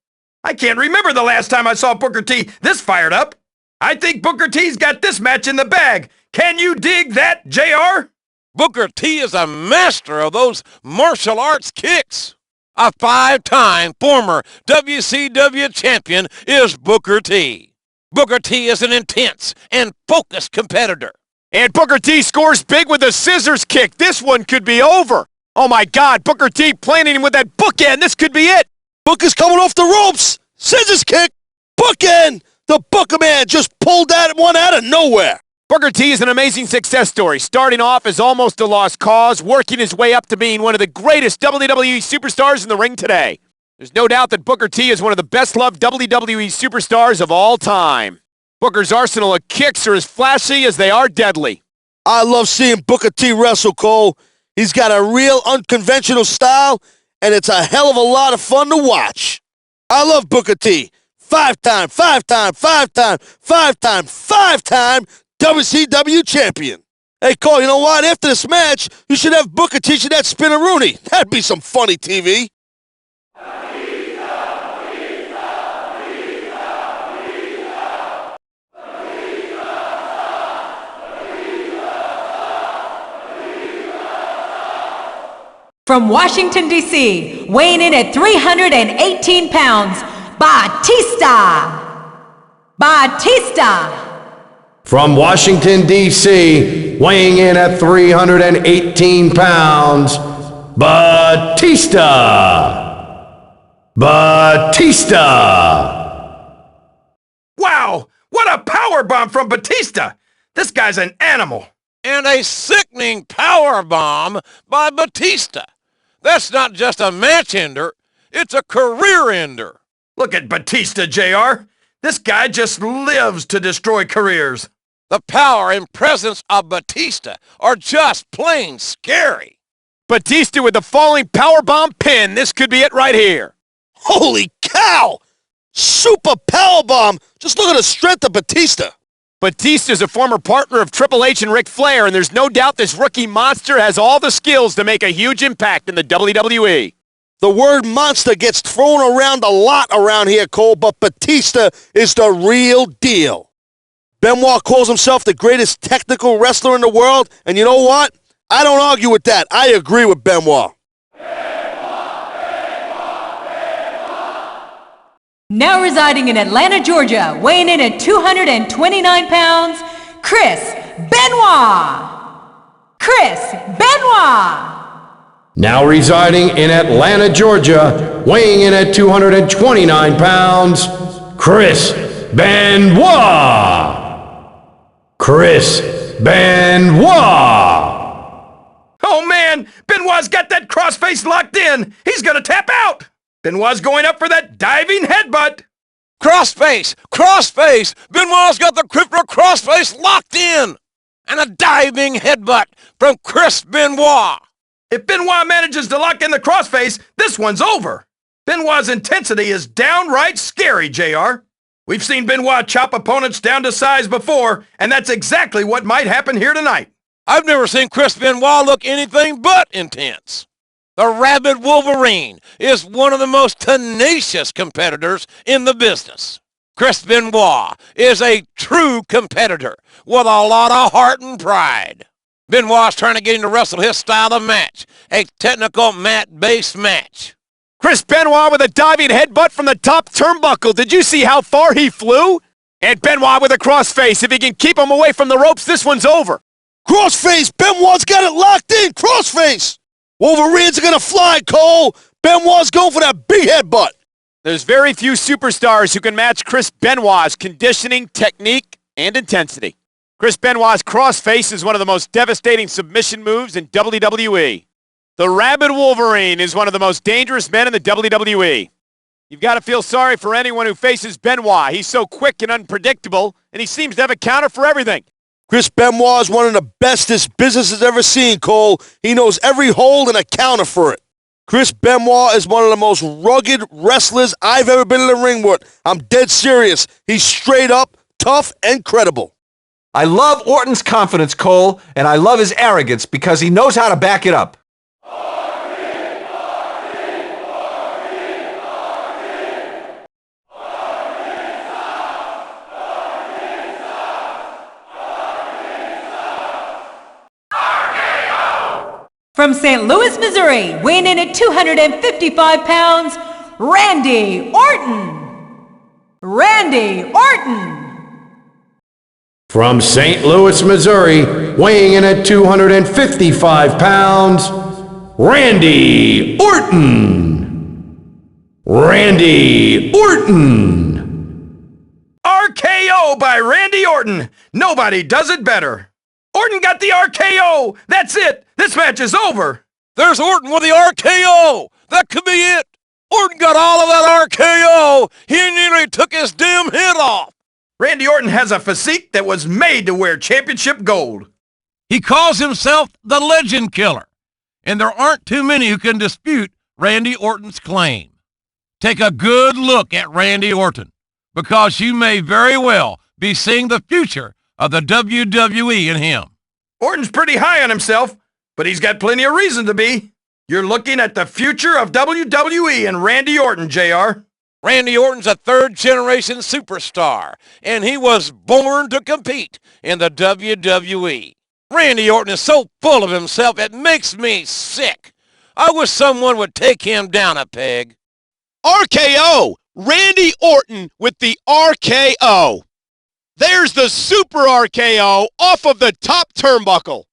I can't remember the last time I saw Booker T this fired up. I think Booker T's got this match in the bag. Can you dig that, JR? Booker T is a master of those martial arts kicks. A 5-time former WCW champion is Booker T. Booker T is an intense and focused competitor. And Booker T scores big with a scissors kick. This one could be over. Oh my God, Booker T planting him with that bookend. This could be it. Booker's coming off the ropes. Scissors kick. Bookend. The Booker man just pulled that one out of nowhere. Booker T is an amazing success story, starting off as almost a lost cause, working his way up to being one of the greatest WWE superstars in the ring today. There's no doubt that Booker T is one of the best-loved WWE superstars of all time. Booker's arsenal of kicks are as flashy as they are deadly. I love seeing Booker T wrestle, Cole. He's got a real unconventional style, and it's a hell of a lot of fun to watch. I love Booker T. Five-time WCW champion. Hey, Cole, you know what? After this match, you should have Booker teach you that spinneroonie. That'd be some funny TV. From Washington, D.C., weighing in at 318 pounds, Batista! Batista! From Washington, D.C., weighing in at 318 pounds, Batista! Batista! Wow, what a power bomb from Batista! This guy's an animal. And a sickening power bomb by Batista. That's not just a match ender, it's a career ender. Look at Batista, JR. This guy just lives to destroy careers. The power and presence of Batista are just plain scary. Batista with the falling powerbomb pin. This could be it right here. Holy cow! Super powerbomb. Just look at the strength of Batista. Batista's a former partner of Triple H and Ric Flair, and there's no doubt this rookie monster has all the skills to make a huge impact in the WWE. The word monster gets thrown around a lot around here, Cole, but Batista is the real deal. Benoit calls himself the greatest technical wrestler in the world, and you know what? I don't argue with that. I agree with Benoit. Now residing in Atlanta, Georgia, weighing in at 229 pounds, Chris Benoit. Chris Benoit. Now residing in Atlanta, Georgia, weighing in at 229 pounds, Chris Benoit. Chris Benoit. Oh man, Benoit's got that crossface locked in. He's gonna tap out. Benoit's going up for that diving headbutt. Crossface! Crossface! Benoit's got the crossface locked in! And a diving headbutt from Chris Benoit. If Benoit manages to lock in the crossface, this one's over. Benoit's intensity is downright scary, JR. We've seen Benoit chop opponents down to size before, and that's exactly what might happen here tonight. I've never seen Chris Benoit look anything but intense. The Rabid Wolverine is one of the most tenacious competitors in the business. Chris Benoit is a true competitor with a lot of heart and pride. Benoit's trying to get him to wrestle his style of match, a technical mat-based match. Chris Benoit with a diving headbutt from the top turnbuckle. Did you see how far he flew? And Benoit with a crossface. If he can keep him away from the ropes, this one's over. Crossface. Benoit's got it locked in. Crossface. Wolverines are going to fly, Cole. Benoit's going for that big headbutt. There's very few superstars who can match Chris Benoit's conditioning, technique, and intensity. Chris Benoit's crossface is one of the most devastating submission moves in WWE. The Rabid Wolverine is one of the most dangerous men in the WWE. You've got to feel sorry for anyone who faces Benoit. He's so quick and unpredictable, and he seems to have a counter for everything. Chris Benoit is one of the best this business has ever seen, Cole. He knows every hold and a counter for it. Chris Benoit is one of the most rugged wrestlers I've ever been in the ring with. I'm dead serious. He's straight up, tough, and credible. I love Orton's confidence, Cole, and I love his arrogance because he knows how to back it up. From St. Louis, Missouri, weighing in at 255 pounds, Randy Orton. Randy Orton. From St. Louis, Missouri, weighing in at 255 pounds, Randy Orton. Randy Orton. RKO by Randy Orton. Nobody does it better. Orton got the RKO. That's it. This match is over. There's Orton with the RKO. That could be it. Orton got all of that RKO. He nearly took his damn head off. Randy Orton has a physique that was made to wear championship gold. He calls himself the Legend Killer, and there aren't too many who can dispute Randy Orton's claim. Take a good look at Randy Orton, because you may very well be seeing the future of the WWE in him. Orton's pretty high on himself, but he's got plenty of reason to be. You're looking at the future of WWE and Randy Orton, JR. Randy Orton's a third-generation superstar, and he was born to compete in the WWE. Randy Orton is so full of himself, it makes me sick. I wish someone would take him down a peg. RKO! Randy Orton with the RKO. There's the Super RKO off of the top turnbuckle.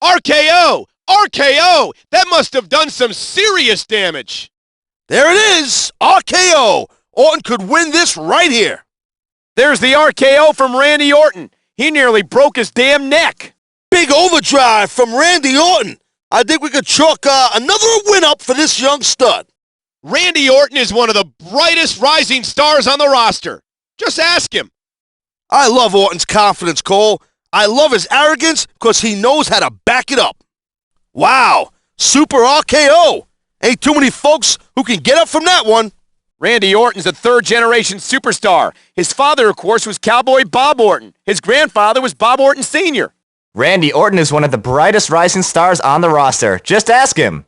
RKO! RKO! That must have done some serious damage. There it is. RKO. Orton could win this right here. There's the RKO from Randy Orton. He nearly broke his damn neck. Big overdrive from Randy Orton. I think we could chalk another win up for this young stud. Randy Orton is one of the brightest rising stars on the roster. Just ask him. I love Orton's confidence, Cole. I love his arrogance because he knows how to back it up. Wow, Super RKO. Ain't too many folks who can get up from that one. Randy Orton's a third-generation superstar. His father, of course, was Cowboy Bob Orton. His grandfather was Bob Orton Sr. Randy Orton is one of the brightest rising stars on the roster. Just ask him.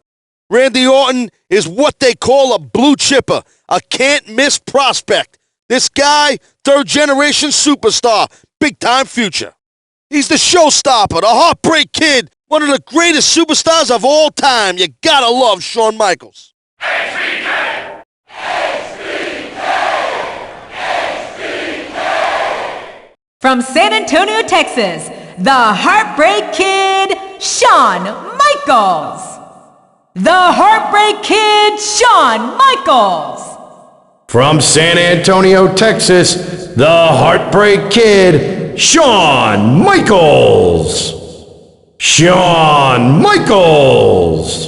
Randy Orton is what they call a blue chipper, a can't-miss prospect. This guy, third-generation superstar, big-time future. He's the showstopper, the heartbreak kid, one of the greatest superstars of all time. You gotta love Shawn Michaels. HBK! HBK! HBK! From San Antonio, Texas, the Heartbreak Kid, Shawn Michaels. The Heartbreak Kid, Shawn Michaels. From San Antonio, Texas, the Heartbreak Kid, Shawn Michaels. Shawn Michaels.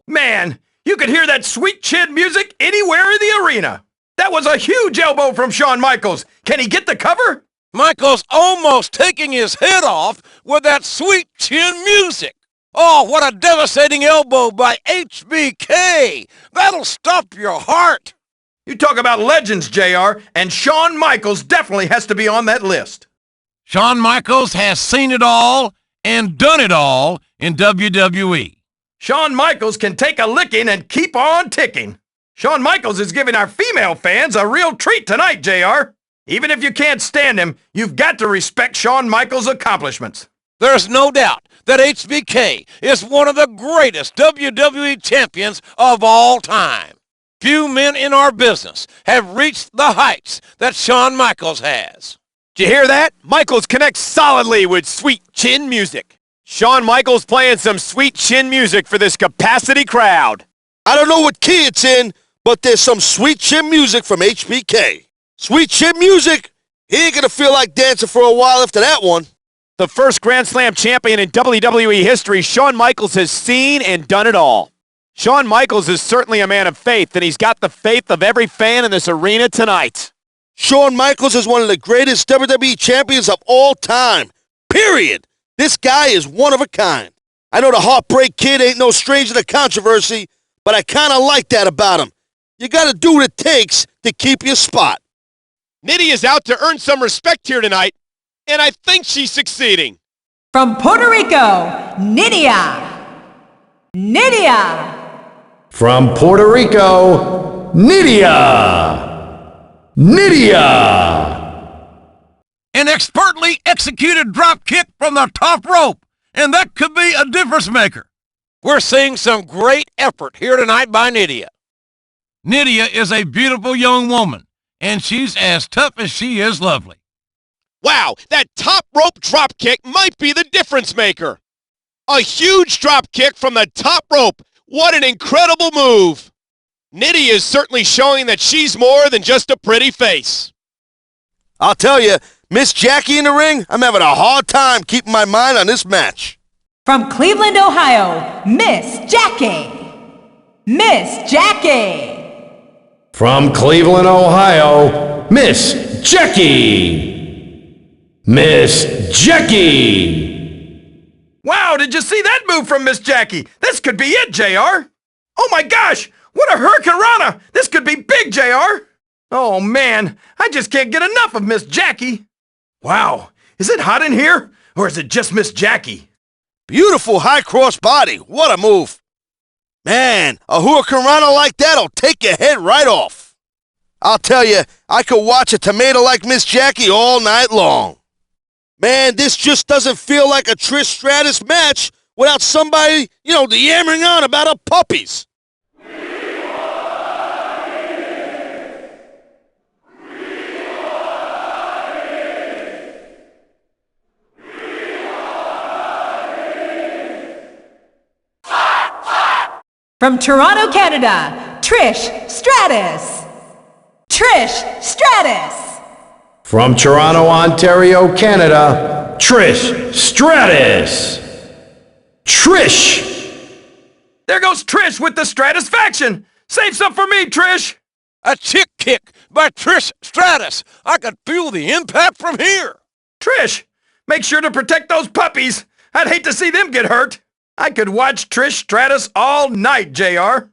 Man, you could hear that sweet chin music anywhere in the arena. That was a huge elbow from Shawn Michaels. Can he get the cover? Michaels almost taking his head off with that sweet chin music. Oh, what a devastating elbow by HBK. That'll stop your heart. You talk about legends, JR, and Shawn Michaels definitely has to be on that list. Shawn Michaels has seen it all and done it all in WWE. Shawn Michaels can take a licking and keep on ticking. Shawn Michaels is giving our female fans a real treat tonight, JR. Even if you can't stand him, you've got to respect Shawn Michaels' accomplishments. There's no doubt that HBK is one of the greatest WWE champions of all time. Few men in our business have reached the heights that Shawn Michaels has. Did you hear that? Michaels connects solidly with sweet chin music. Shawn Michaels playing some sweet chin music for this capacity crowd. I don't know what key it's in, but there's some sweet chin music from HBK. Sweet chin music? He ain't gonna feel like dancing for a while after that one. The first Grand Slam champion in WWE history, Shawn Michaels has seen and done it all. Shawn Michaels is certainly a man of faith, and he's got the faith of every fan in this arena tonight. Shawn Michaels is one of the greatest WWE champions of all time. Period. This guy is one of a kind. I know the Heartbreak Kid ain't no stranger to controversy, but I kind of like that about him. You got to do what it takes to keep your spot. Nitty is out to earn some respect here tonight, and I think she's succeeding. From Puerto Rico, Nydia. Nydia. From Puerto Rico, Nydia. Nydia. An expertly executed drop kick from the top rope, and that could be a difference maker. We're seeing some great effort here tonight by Nydia. Nydia is a beautiful young woman, and she's as tough as she is lovely. Wow, that top rope drop kick might be the difference maker. A huge drop kick from the top rope. What an incredible move. Nitty is certainly showing that she's more than just a pretty face. I'll tell you, Miss Jackie in the ring, I'm having a hard time keeping my mind on this match. From Cleveland, Ohio, Miss Jackie. Miss Jackie. From Cleveland, Ohio, Miss Jackie. Miss Jackie. Wow, did you see that move from Miss Jackie? This could be it, JR. Oh my gosh, what a hurricanrana. This could be big, JR. Oh man, I just can't get enough of Miss Jackie. Wow, is it hot in here? Or is it just Miss Jackie? Beautiful high cross body. What a move. Man, a hurricanrana like that'll take your head right off. I'll tell you, I could watch a tomato like Miss Jackie all night long. Man, this just doesn't feel like a Trish Stratus match without somebody, yammering on about her puppies. From Toronto, Canada, Trish Stratus. Trish Stratus. From Toronto, Ontario, Canada, Trish Stratus. Trish. There goes Trish with the Stratusfaction. Save some for me, Trish. A chick kick by Trish Stratus. I could feel the impact from here. Trish, make sure to protect those puppies. I'd hate to see them get hurt. I could watch Trish Stratus all night, JR.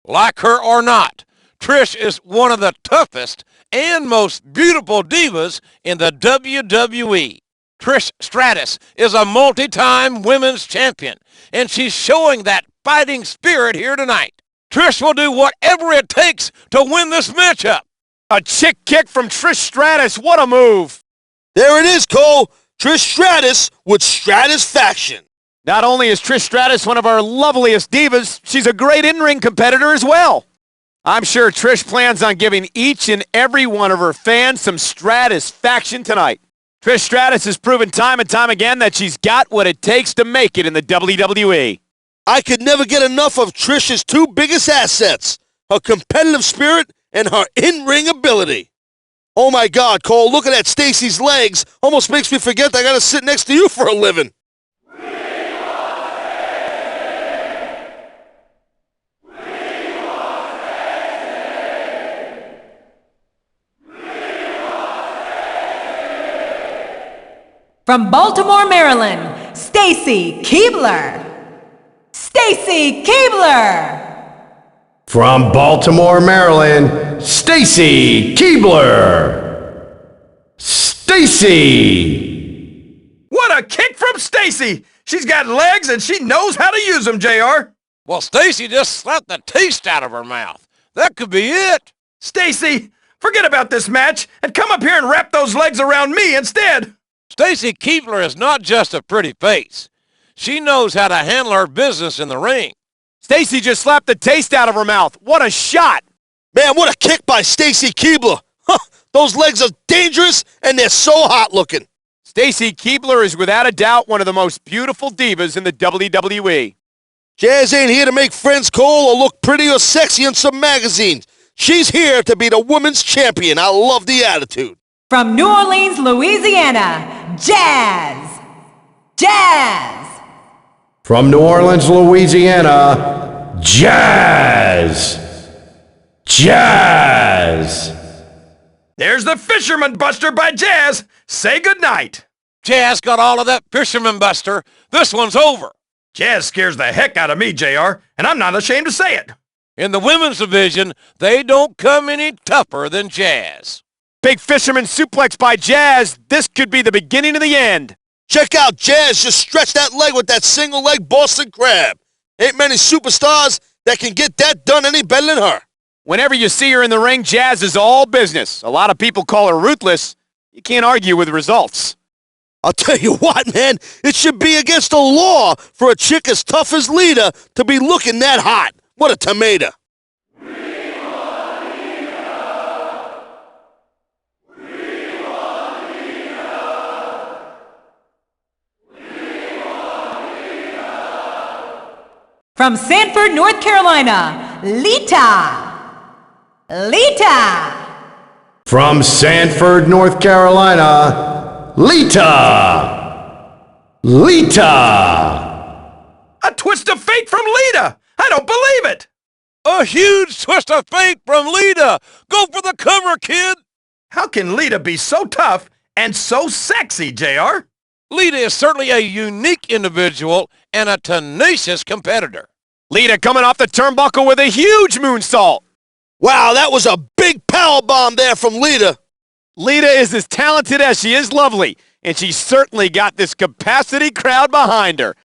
Like her or not, Trish is one of the toughest and most beautiful divas in the WWE. Trish Stratus is a multi-time women's champion, and she's showing that fighting spirit here tonight. Trish will do whatever it takes to win this matchup. A chick kick from Trish Stratus. What a move. There it is, Cole. Trish Stratus with Stratusfaction. Not only is Trish Stratus one of our loveliest divas, she's a great in-ring competitor as well. I'm sure Trish plans on giving each and every one of her fans some Stratusfaction tonight. Trish Stratus has proven time and time again that she's got what it takes to make it in the WWE. I could never get enough of Trish's two biggest assets, her competitive spirit and her in-ring ability. Oh my God, Cole, looking at Stacy's legs almost makes me forget I gotta sit next to you for a living. From Baltimore, Maryland, Stacy Keibler. Stacy Keibler. From Baltimore, Maryland, Stacy Keibler. Stacy. What a kick from Stacy! She's got legs and she knows how to use them, JR. Well, Stacy just slapped the taste out of her mouth. That could be it. Stacy, forget about this match and come up here and wrap those legs around me instead. Stacy Keibler is not just a pretty face. She knows how to handle her business in the ring. Stacy just slapped the taste out of her mouth. What a shot. Man, what a kick by Stacy Keibler. Huh, those legs are dangerous and they're so hot looking. Stacy Keibler is without a doubt one of the most beautiful divas in the WWE. Jazz ain't here to make friends, Cole, or look pretty or sexy in some magazines. She's here to be the women's champion. I love the attitude. From New Orleans, Louisiana, Jazz. Jazz. From New Orleans, Louisiana, Jazz. Jazz. There's the Fisherman Buster by Jazz. Say goodnight. Jazz got all of that Fisherman Buster. This one's over. Jazz scares the heck out of me, JR, and I'm not ashamed to say it. In the women's division, they don't come any tougher than Jazz. Big Fisherman suplex by Jazz. This could be the beginning of the end. Check out Jazz just stretch that leg with that single leg Boston Crab. Ain't many superstars that can get that done any better than her. Whenever you see her in the ring, Jazz is all business. A lot of people call her ruthless. You can't argue with results. I'll tell you what, man, it should be against the law for a chick as tough as Lita to be looking that hot. What a tomato. From Sanford, North Carolina, Lita. Lita. From Sanford, North Carolina, Lita. Lita. A twist of fate from Lita. I don't believe it. A huge twist of fate from Lita. Go for the cover, kid. How can Lita be so tough and so sexy, JR? Lita is certainly a unique individual and a tenacious competitor. Lita coming off the turnbuckle with a huge moonsault. Wow, that was a big power bomb there from Lita. Lita is as talented as she is lovely, and she's certainly got this capacity crowd behind her.